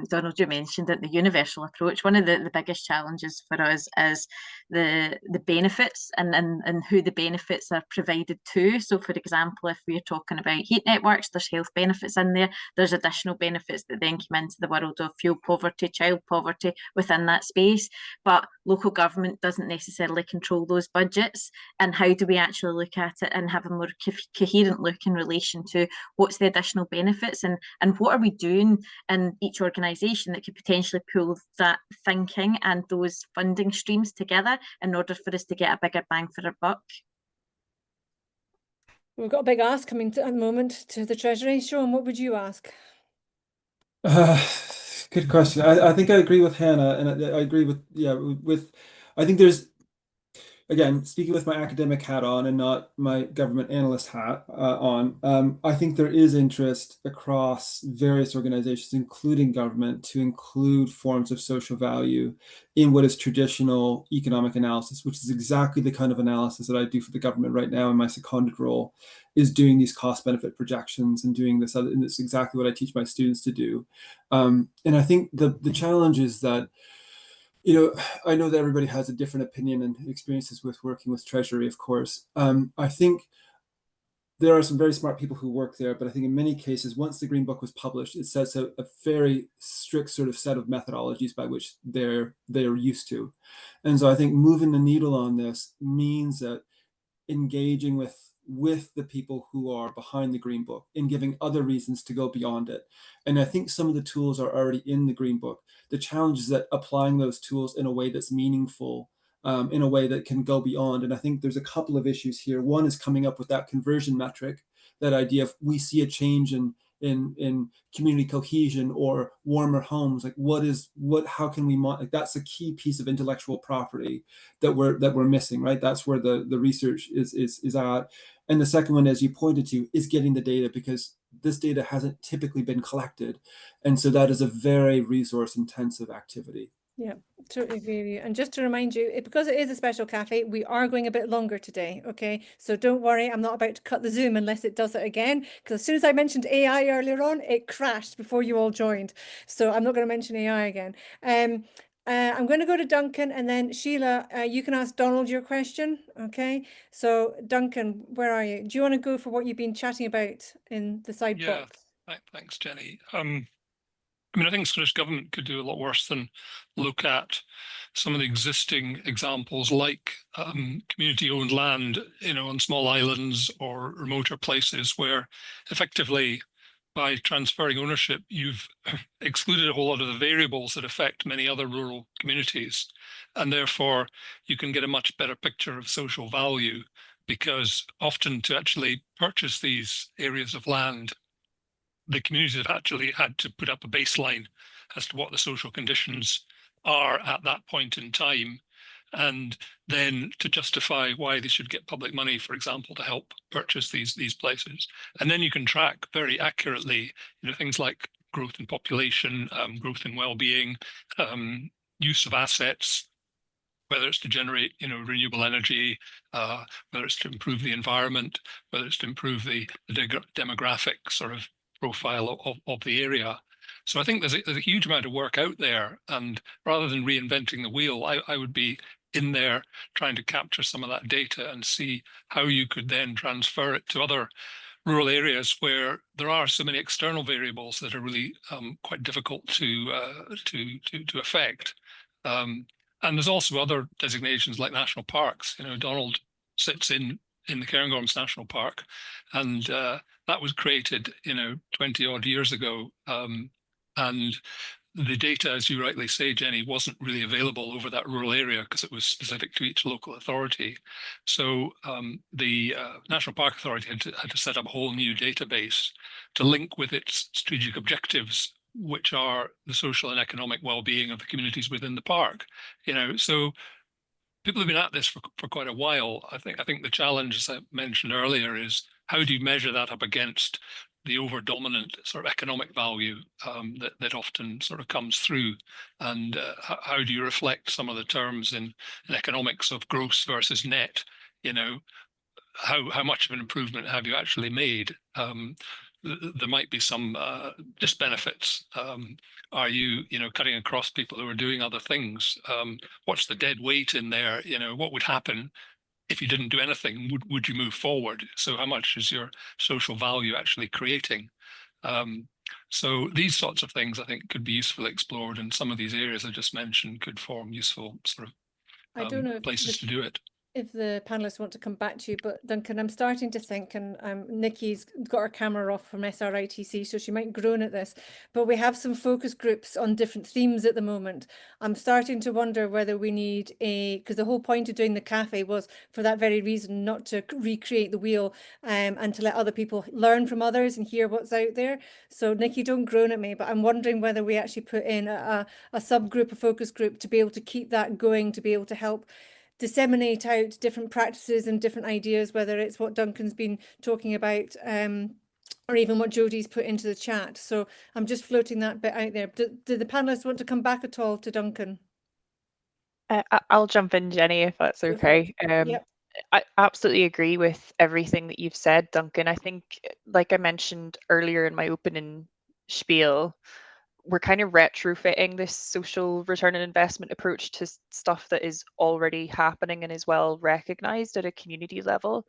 Donald, you mentioned that the universal approach, one of the biggest challenges for us is the benefits and who the benefits are provided to. So for example, if we're talking about heat networks, there's health benefits in there, there's additional benefits that then come into the world of fuel poverty, child poverty within that space. But local government doesn't necessarily control those budgets. And how do we actually look at it and have a more coherent look in relation to what's the additional benefits and what are we doing in each organisation that could potentially pull that thinking and those funding streams together in order for us to get a bigger bang for our buck? We've got a big ask coming at the moment to the Treasury. Sean, what would you ask? Good question. I think I agree with Hannah, and I agree with I think there's, again, speaking with my academic hat on and not my government analyst hat on, I think there is interest across various organizations, including government, to include forms of social value in what is traditional economic analysis, which is exactly the kind of analysis that I do for the government right now in my seconded role, is doing these cost benefit projections and doing this, and it's exactly what I teach my students to do. And I think the challenge is that, I know that everybody has a different opinion and experiences with working with Treasury, of course. I think there are some very smart people who work there, but I think in many cases, once the Green Book was published, it sets out a very strict sort of set of methodologies by which they're used to. And so I think moving the needle on this means that engaging with the people who are behind the Green Book and giving other reasons to go beyond it. And I think some of the tools are already in the Green Book. The challenge is that applying those tools in a way that's meaningful, in a way that can go beyond. And I think there's a couple of issues here. One is coming up with that conversion metric, that idea of we see a change in community cohesion or warmer homes, like how can we like, that's a key piece of intellectual property that we're missing, right? That's where the research is at. And the second one, as you pointed to, is getting the data, because this data hasn't typically been collected, and so that is a very resource intensive activity. Yeah, totally agree with you. And just to remind you, because it is a special cafe, we are going a bit longer today, okay? So don't worry, I'm not about to cut the Zoom unless it does it again, because as soon as I mentioned AI earlier on, it crashed before you all joined. So I'm not going to mention AI again. I'm going to go to Duncan, and then Sheila, you can ask Donald your question, okay? So Duncan, where are you? Do you want to go for what you've been chatting about in the side box? Thanks, Jenny. I think Scottish Government could do a lot worse than look at some of the existing examples, like community-owned land, on small islands or remoter places, where effectively, by transferring ownership, you've excluded a whole lot of the variables that affect many other rural communities, and therefore you can get a much better picture of social value, because often to actually purchase these areas of land, the communities have actually had to put up a baseline as to what the social conditions are at that point in time, and then to justify why they should get public money, for example, to help purchase these places. And then you can track very accurately, things like growth in population, growth in well-being, use of assets, whether it's to generate, renewable energy, whether it's to improve the environment, whether it's to improve the demographic sort of profile of the area. So I think there's a huge amount of work out there, and rather than reinventing the wheel, I would be in there trying to capture some of that data and see how you could then transfer it to other rural areas where there are so many external variables that are really quite difficult to affect. And there's also other designations like national parks. You know, Donald sits in the Cairngorms National Park, and that was created, 20 odd years ago. And the data, as you rightly say, Jenny, wasn't really available over that rural area because it was specific to each local authority. So the National Park Authority had to set up a whole new database to link with its strategic objectives, which are the social and economic well-being of the communities within the park. So people have been at this for quite a while. I think the challenge, as I mentioned earlier, is how do you measure that up against the over-dominant sort of economic value that often sort of comes through, and how do you reflect some of the terms in economics of gross versus net? How much of an improvement have you actually made? There might be some disbenefits. Are you, cutting across people who are doing other things? What's the dead weight in there? What would happen if you didn't do anything? Would you move forward? So how much is your social value actually creating? So these sorts of things, I think, could be usefully explored, and some of these areas I just mentioned could form useful sort of I don't know if places to do it. If the panelists want to come back to you, but Duncan, I'm starting to think, and Nikki's got her camera off from SRITC, so she might groan at this, but we have some focus groups on different themes at the moment. I'm starting to wonder whether we need because the whole point of doing the cafe was for that very reason, not to recreate the wheel, and to let other people learn from others and hear what's out there. So Nikki, don't groan at me, but I'm wondering whether we actually put in a subgroup, a focus group, to be able to keep that going, to be able to help disseminate out different practices and different ideas, whether it's what Duncan's been talking about, or even what Jodie's put into the chat. So I'm just floating that bit out there. Do the panelists want to come back at all to Duncan? I'll jump in, Jenny, if that's okay. Yep. I absolutely agree with everything that you've said, Duncan. I think, like I mentioned earlier in my opening spiel, we're kind of retrofitting this social return on investment approach to stuff that is already happening and is well recognized at a community level.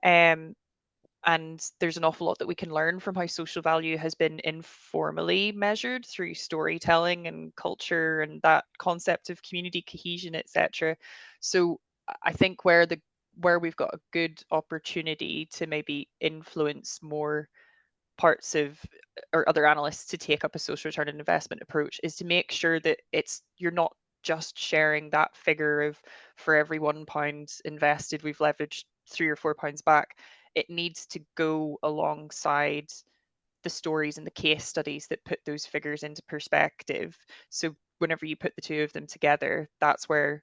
And there's an awful lot that we can learn from how social value has been informally measured through storytelling and culture and that concept of community cohesion, etc. So I think where we've got a good opportunity to maybe influence more parts of or other analysts to take up a social return on investment approach is to make sure that you're not just sharing that figure of for every £1 invested we've leveraged £3 or £4 back. It needs to go alongside the stories and the case studies that put those figures into perspective. So whenever you put the two of them together, that's where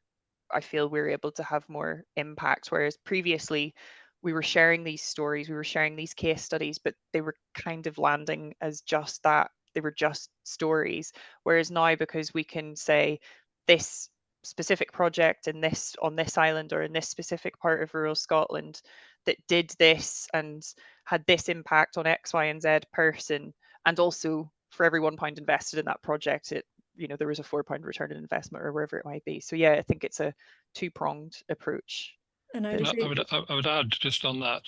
I feel we're able to have more impact. Whereas previously we were sharing these stories, we were sharing these case studies, but they were kind of landing as just that. They were just stories. Whereas now, because we can say this specific project on this island or in this specific part of rural Scotland that did this and had this impact on X, Y, and Z person, and also for every £1 invested in that project, there was a £4 return on investment or wherever it might be. So yeah, I think it's a two-pronged approach. And I would add just on that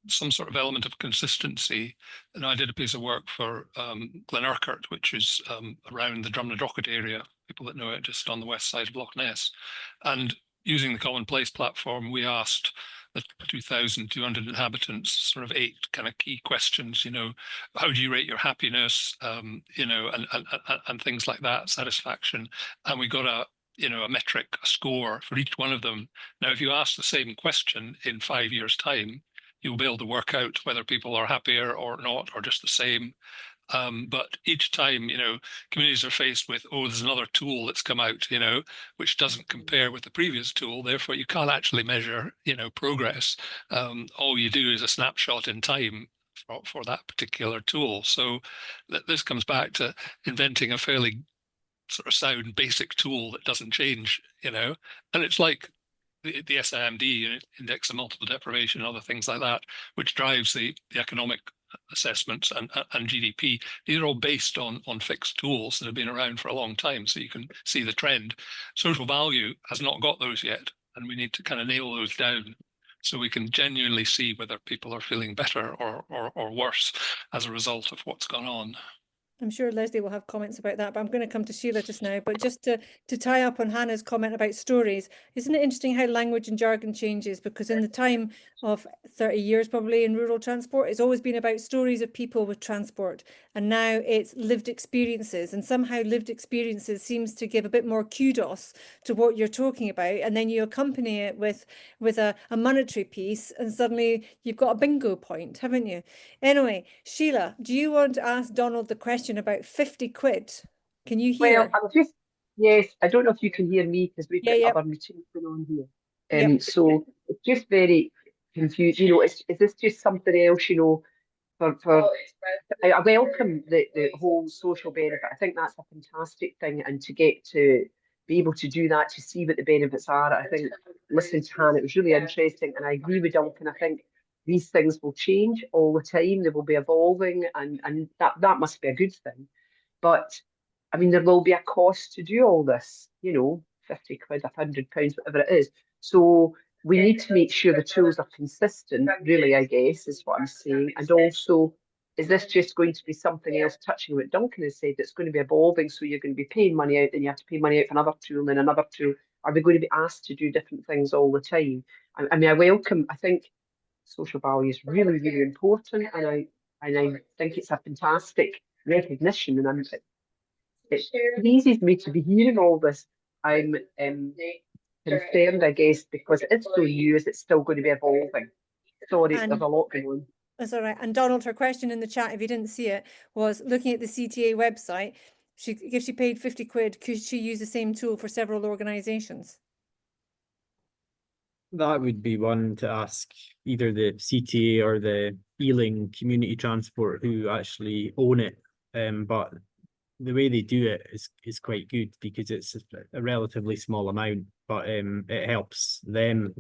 some sort of element of consistency. And I did a piece of work for Glen Urquhart, which is around the Drumnadrochit area, people that know it, just on the west side of Loch Ness. And using the Commonplace platform, we asked the 2,200 inhabitants sort of 8 kind of key questions. How do you rate your happiness? And things like that, satisfaction. And we got a metric, a score for each one of them. Now, if you ask the same question in 5 years' time, you'll be able to work out whether people are happier or not, or just the same. But each time, communities are faced with, there's another tool that's come out, which doesn't compare with the previous tool. Therefore, you can't actually measure, progress. All you do is a snapshot in time for that particular tool. So this comes back to inventing a fairly sort of sound basic tool that doesn't change, and it's like the SIMD, index of multiple deprivation, and other things like that, which drives the economic assessments and GDP. These are all based on fixed tools that have been around for a long time, so you can see the trend. Social value has not got those yet, and we need to kind of nail those down so we can genuinely see whether people are feeling better or worse as a result of what's gone on. I'm sure Leslie will have comments about that, but I'm going to come to Sheila just now. But just to tie up on Hannah's comment about stories, isn't it interesting how language and jargon changes? Because in the time of 30 years probably in rural transport, it's always been about stories of people with transport. And now it's lived experiences, and somehow lived experiences seems to give a bit more kudos to what you're talking about. And then you accompany it with a monetary piece, and suddenly you've got a bingo point, haven't you? Anyway, Sheila, do you want to ask Donald the question about 50 quid? Can you hear? Well, yes, I don't know if you can hear me because we've got Yeah. other meetings going on here. Yep. So it's just very confused. You know, is this just something else, you know, I welcome the whole social benefit. I think that's a fantastic thing, and to get to be able to do that, to see what the benefits are. I think listening to Hannah, it was really interesting, and I agree with Duncan. I think these things will change all the time. They will be evolving, and that must be a good thing. But I mean, there will be a cost to do all this, you know, 50 quid, £100, whatever it is. So we need to make sure the tools are consistent, really, I guess, is what I'm saying. And also, is this just going to be something else, touching what Duncan has said, that's going to be evolving? So you're going to be paying money out, then you have to pay money out for another tool, and then another tool. Are we going to be asked to do different things all the time? I mean, I think social value is really, really important, and I think it's a fantastic recognition, and it pleases me to be hearing all this. I'm concerned, I guess, because it's so new, it's still going to be evolving. Sorry, And there's a lot going on. that's all right. And Donald, her question in the chat, if you didn't see it, was looking at the CTA website. If she paid 50 quid, could she use the same tool for several organisations? That would be one to ask either the CTA or the Ealing Community Transport who actually own it. But the way they do it is quite good because it's a relatively small amount, but it helps them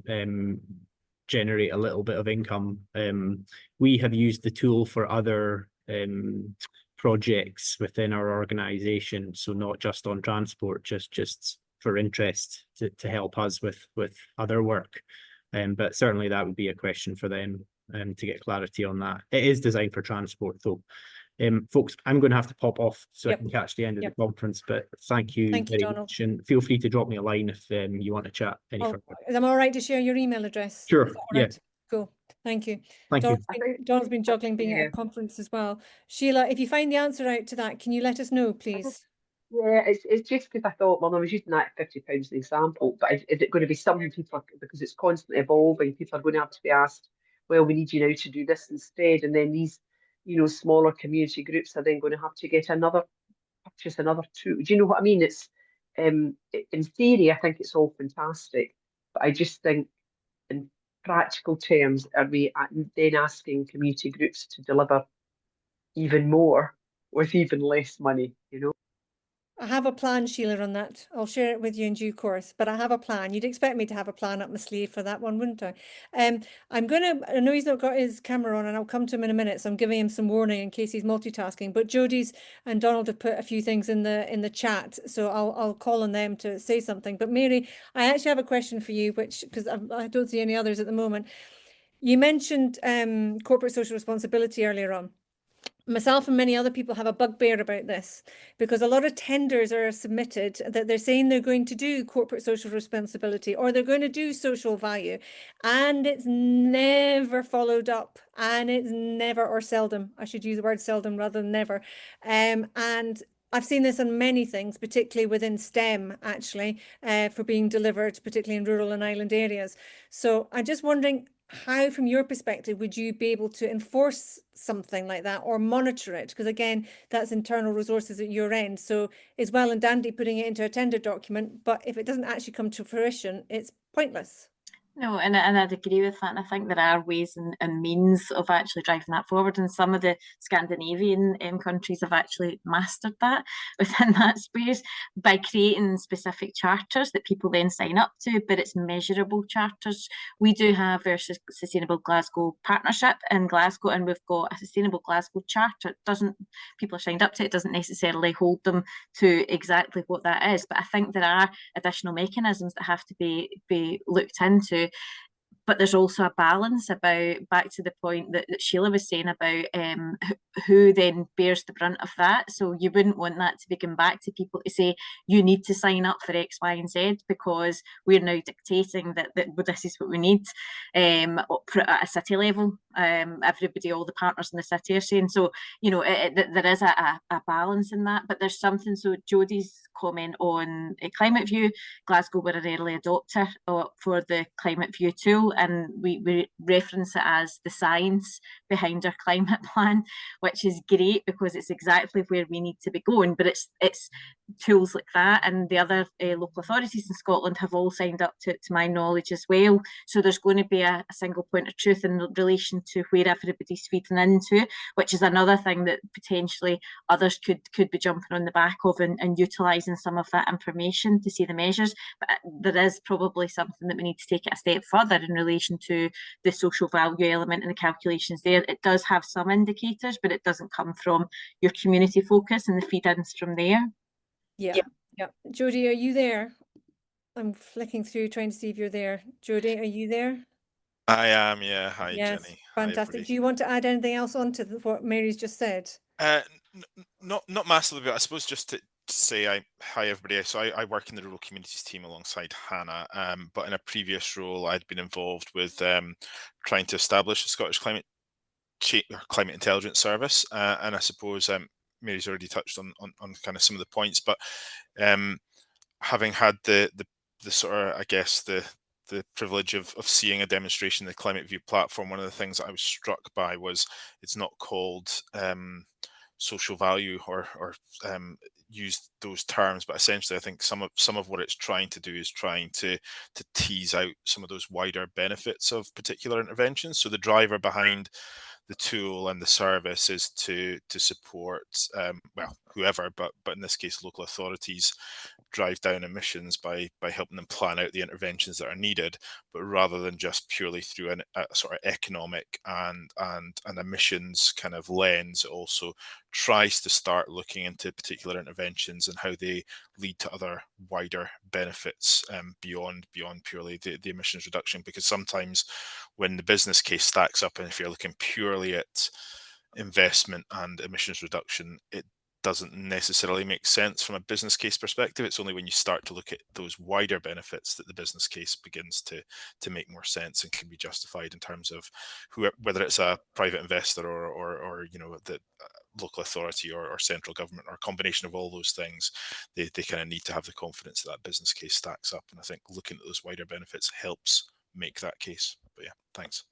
generate a little bit of income. We have used the tool for other projects within our organisation, so not just on transport, just for interest to help us with other work. But certainly that would be a question for them to get clarity on that. It is designed for transport though. Folks, I'm going to have to pop off so I can catch the end of the conference, but thank you very much, and feel free to drop me a line if you want to chat any further. Am I all right to share your email address? Sure, yeah. Right? Cool, thank you. Thank you. Donald's been juggling being at a conference as well. Sheila, if you find the answer out to that, can you let us know, please? Yeah, it's just because I thought, well, I was using that £50 as an example, but is it going to be some people, because it's constantly evolving, people are going to have to be asked, well, we need you now to do this instead, and then these, you know, smaller community groups are then going to have to get purchase another tool. Do you know what I mean? It's in theory, I think it's all fantastic, but I just think in practical terms, are we then asking community groups to deliver even more with even less money, you know? I have a plan, Sheila, on that. I'll share it with you in due course, but I have a plan. You'd expect me to have a plan up my sleeve for that one, wouldn't I? I know he's not got his camera on, and I'll come to him in a minute, so I'm giving him some warning in case he's multitasking. But Jodie's and Donald have put a few things in the chat, so I'll call on them to say something. But Mary, I actually have a question for you, which, because I don't see any others at the moment. You mentioned corporate social responsibility earlier on. Myself and many other people have a bugbear about this because a lot of tenders are submitted that they're saying they're going to do corporate social responsibility or they're going to do social value, and it's never followed up, and it's never, or seldom, I should use the word seldom rather than never. And I've seen this on many things, particularly within STEM, actually, for being delivered, particularly in rural and island areas. So I'm just wondering, how, from your perspective, would you be able to enforce something like that or monitor it? Because again, that's internal resources at your end. So it's well and dandy putting it into a tender document, but if it doesn't actually come to fruition, it's pointless. No, and I'd agree with that. And I think there are ways and means of actually driving that forward. And some of the Scandinavian countries have actually mastered that within that space by creating specific charters that people then sign up to, but it's measurable charters. We do have our Sustainable Glasgow Partnership in Glasgow, and we've got a Sustainable Glasgow Charter. People are signed up to it, doesn't necessarily hold them to exactly what that is. But I think there are additional mechanisms that have to be looked into. but there's also a balance about, back to the point that Sheila was saying about who then bears the brunt of that. So you wouldn't want that to be going back to people to say, you need to sign up for X, Y, and Z because we're now dictating that well, this is what we need at a city level. Everybody, all the partners in the city are saying. So, you know, there is a balance in that, but there's something. So Jodie's comment on Climate View, Glasgow were an early adopter for the Climate View tool, and we reference it as the science behind our climate plan, which is great because it's exactly where we need to be going. But it's tools like that, and the other local authorities in Scotland have all signed up to my knowledge as well. So there's going to be a single point of truth in relation to where everybody's feeding into, which is another thing that potentially others could be jumping on the back of and utilising some of that information to see the measures. But there is probably something that we need to take it a step further in relation to the social value element and the calculations there. It does have some indicators, but it doesn't come from your community focus and the feed-ins from there. Yeah. Jodie, are you there? I'm flicking through trying to see if you're there. Jodie, are you there? I am, yeah. Hi, Yes, Jenny. fantastic. Hi, Do you want to add anything else on to what Mary's just said? Not massively, but I suppose just to say hi everybody. So I work in the rural communities team alongside Hannah, but in a previous role I'd been involved with trying to establish a Scottish climate intelligence service, and I suppose Mary's already touched on kind of some of the points, but having had the sort of, I guess, the privilege of seeing a demonstration of the Climate View platform, one of the things that I was struck by was it's not called social value or use those terms, but essentially I think some of what it's trying to do is trying to tease out some of those wider benefits of particular interventions. So the driver behind the tool and the service is to support well, whoever, but in this case local authorities, drive down emissions by helping them plan out the interventions that are needed, but rather than just purely through a sort of economic and emissions kind of lens, it also tries to start looking into particular interventions and how they lead to other wider benefits beyond purely the emissions reduction. Because sometimes when the business case stacks up, and if you're looking purely at investment and emissions reduction, it doesn't necessarily make sense from a business case perspective. It's only when you start to look at those wider benefits that the business case begins to make more sense and can be justified in terms of whether it's a private investor or you know, the local authority or central government, or a combination of all those things. They kind of need to have the confidence that business case stacks up, and I think looking at those wider benefits helps make that case. But yeah, thanks.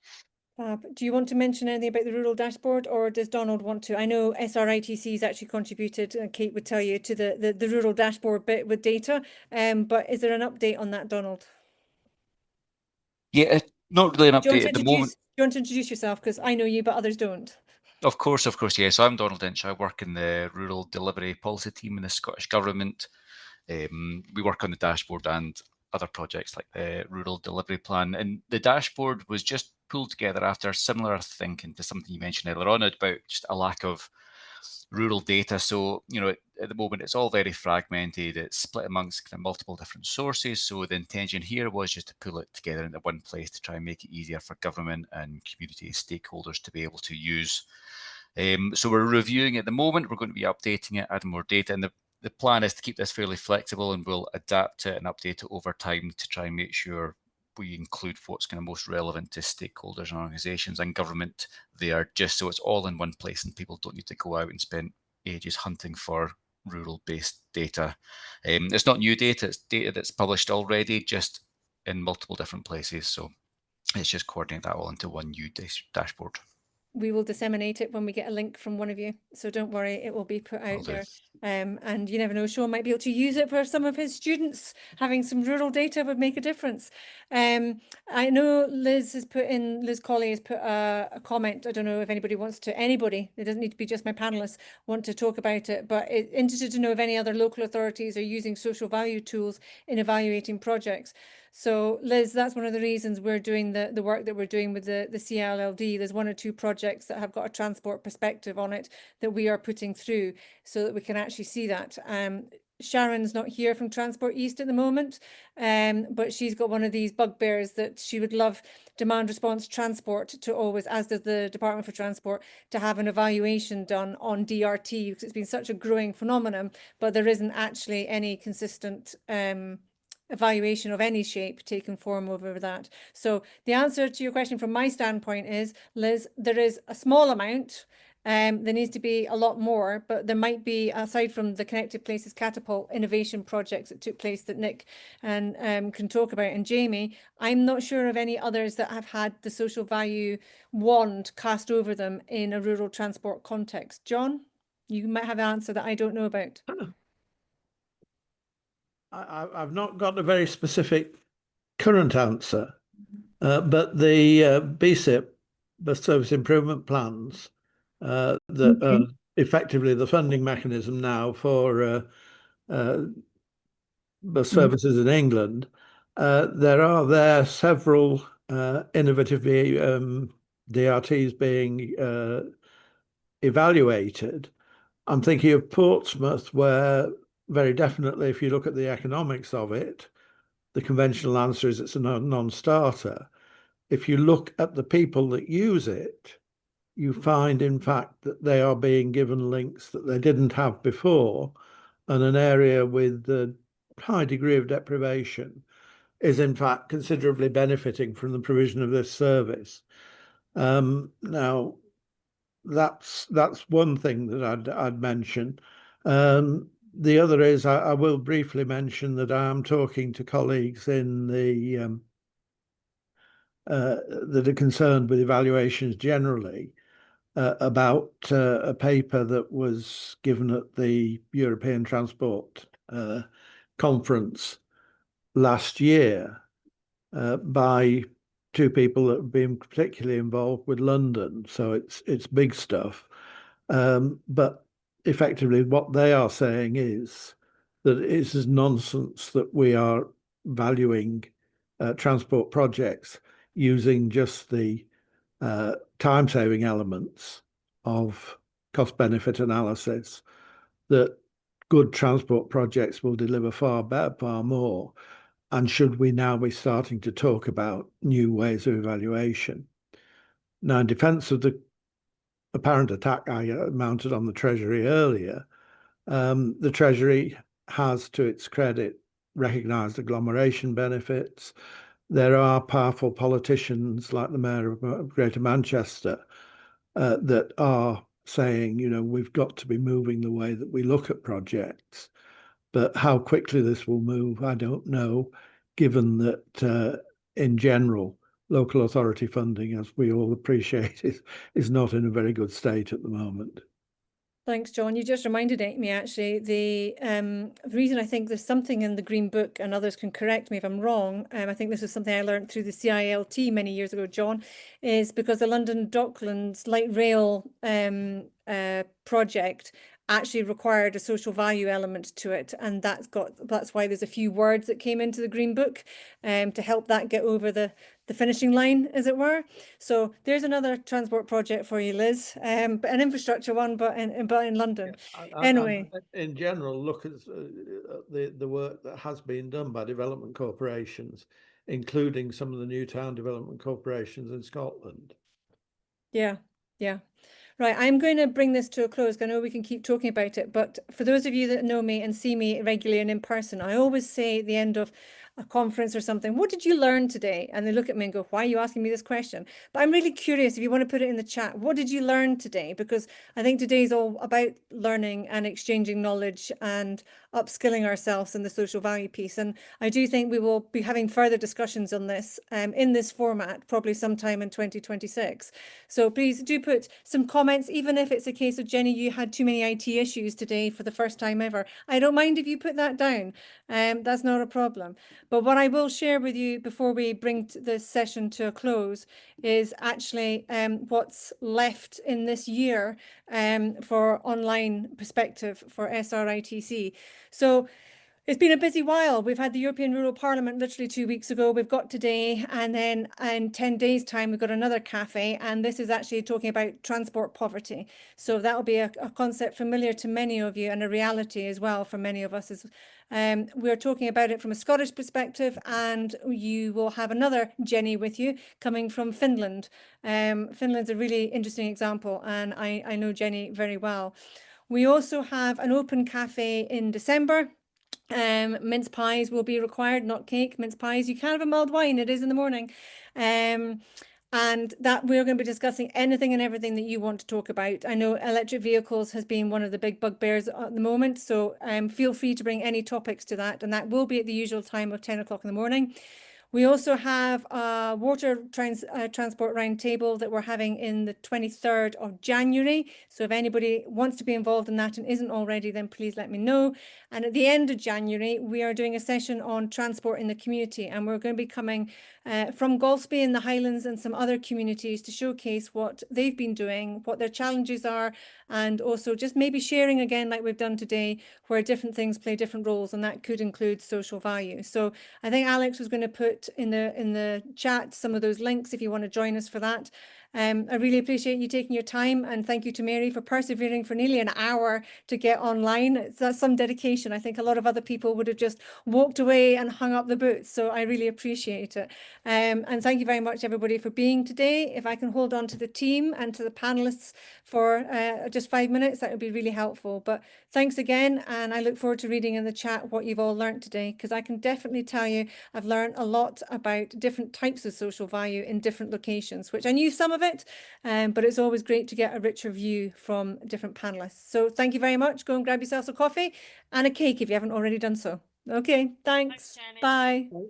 Do you want to mention anything about the rural dashboard, or does Donald want to? I know SRITC has actually contributed, Kate would tell you, to the rural dashboard bit with data, but is there an update on that, Donald? Yeah, not really an update at the moment. Do you want to introduce yourself? Because I know you, but others don't. Of course, yeah. So I'm Donald Inch. I work in the Rural Delivery Policy team in the Scottish Government. We work on the dashboard and other projects like the Rural Delivery Plan. And the dashboard was just pulled together after similar thinking to something you mentioned earlier on about just a lack of rural data. So, you know, at the moment, it's all very fragmented. It's split amongst kind of multiple different sources. So the intention here was just to pull it together into one place to try and make it easier for government and community stakeholders to be able to use. So we're reviewing at the moment. We're going to be updating it, adding more data. And the plan is to keep this fairly flexible, and we'll adapt it and update it over time to try and make sure we include what's kind of most relevant to stakeholders and organisations and government there, just so it's all in one place and people don't need to go out and spend ages hunting for rural-based data. It's not new data, it's data that's published already, just in multiple different places. So it's just coordinate that all into one new dashboard. We will disseminate it when we get a link from one of you. So don't worry, it will be put out there. And you never know, Sean might be able to use it for some of his students. Having some rural data would make a difference. I know Liz Colley has put a comment. I don't know if anybody, it doesn't need to be just my panelists, want to talk about it, but interested to know if any other local authorities are using social value tools in evaluating projects. So Liz, that's one of the reasons we're doing the work that we're doing with the CLLD. There's one or two projects that have got a transport perspective on it that we are putting through so that we can actually see that. Sharon's not here from Transport East at the moment, but she's got one of these bugbears that she would love demand response transport to always, as does the Department for Transport, to have an evaluation done on DRT, because it's been such a growing phenomenon, but there isn't actually any consistent evaluation of any shape taken form over that. So the answer to your question from my standpoint is, Liz, there is a small amount. There needs to be a lot more, but there might be, aside from the Connected Places Catapult innovation projects that took place that Nick and can talk about, and Jamie, I'm not sure of any others that have had the social value wand cast over them in a rural transport context. John, you might have an answer that I don't know about. I've not got a very specific current answer, but the BSIP, bus service improvement plans, that are effectively the funding mechanism now for bus services in England. There are several innovative DRTs being evaluated. I'm thinking of Portsmouth, where very definitely, if you look at the economics of it, the conventional answer is it's a non-starter. If you look at the people that use it, you find, in fact, that they are being given links that they didn't have before, and an area with a high degree of deprivation is, in fact, considerably benefiting from the provision of this service. Now, that's one thing that I'd mention. The other is I will briefly mention that I am talking to colleagues in the that are concerned with evaluations generally about a paper that was given at the European Transport Conference last year by two people that have been particularly involved with London. So it's big stuff. But effectively what they are saying is that it is nonsense that we are valuing transport projects using just the time-saving elements of cost-benefit analysis, that good transport projects will deliver far better, far more. And should we now be starting to talk about new ways of evaluation? Now, in defense of the apparent attack I mounted on the Treasury earlier, the Treasury has, to its credit, recognised agglomeration benefits. There are powerful politicians like the Mayor of Greater Manchester that are saying, you know, we've got to be moving the way that we look at projects. But how quickly this will move, I don't know, given that in general, local authority funding, as we all appreciate, is not in a very good state at the moment. Thanks, John. You just reminded me, actually, the reason I think there's something in the Green Book, and others can correct me if I'm wrong, I think this was something I learned through the CILT many years ago, John, is because the London Docklands light rail project actually required a social value element to it, and that's why there's a few words that came into the Green Book to help that get over the finishing line, as it were. So there's another transport project for you, Liz, but an infrastructure one, but in London. Anyway, in general, look at the work that has been done by development corporations, including some of the new town development corporations in Scotland. Yeah. Right, I'm going to bring this to a close. I know we can keep talking about it, but for those of you that know me and see me regularly and in person, I always say at the end of a conference or something, what did you learn today? And they look at me and go, why are you asking me this question? But I'm really curious, if you want to put it in the chat, what did you learn today? Because I think today is all about learning and exchanging knowledge and upskilling ourselves in the social value piece. And I do think we will be having further discussions on this in this format, probably sometime in 2026. So please do put some comments, even if it's a case of, Jenny, you had too many IT issues today for the first time ever. I don't mind if you put that down. That's not a problem. But what I will share with you before we bring this session to a close is actually what's left in this year for online perspective for SRITC. So It's been a busy while. We've had the European Rural Parliament literally 2 weeks ago. We've got today, and then in 10 days' time, we've got another cafe. And this is actually talking about transport poverty. So that'll be a concept familiar to many of you and a reality as well for many of us. We're talking about it from a Scottish perspective, and you will have another Jenny with you coming from Finland. Finland's a really interesting example, and I know Jenny very well. We also have an open cafe in December. Mince pies will be required, not cake, mince pies. You can have a mulled wine, it is in the morning. And that we're going to be discussing anything and everything that you want to talk about. I know electric vehicles has been one of the big bugbears at the moment, so feel free to bring any topics to that, and that will be at the usual time of 10 o'clock in the morning. We also have a water transport roundtable that we're having in the 23rd of January. So if anybody wants to be involved in that and isn't already, then please let me know. And at the end of January, we are doing a session on transport in the community, and we're going to be coming from Golspie in the Highlands and some other communities to showcase what they've been doing, what their challenges are, and also just maybe sharing again, like we've done today, where different things play different roles, and that could include social value. So I think Alex was going to put in the chat some of those links if you want to join us for that. I really appreciate you taking your time, and thank you to Mary for persevering for nearly an hour to get online. That's some dedication. I think a lot of other people would have just walked away and hung up the boots. So I really appreciate it. And thank you very much, everybody, for being today. If I can hold on to the team and to the panelists for just 5 minutes, that would be really helpful. But thanks again, and I look forward to reading in the chat what you've all learned today, because I can definitely tell you I've learned a lot about different types of social value in different locations, which I knew some of it, but it's always great to get a richer view from different panelists. So thank you very much. Go and grab yourselves a coffee and a cake if you haven't already done so. Okay, thanks. Bye.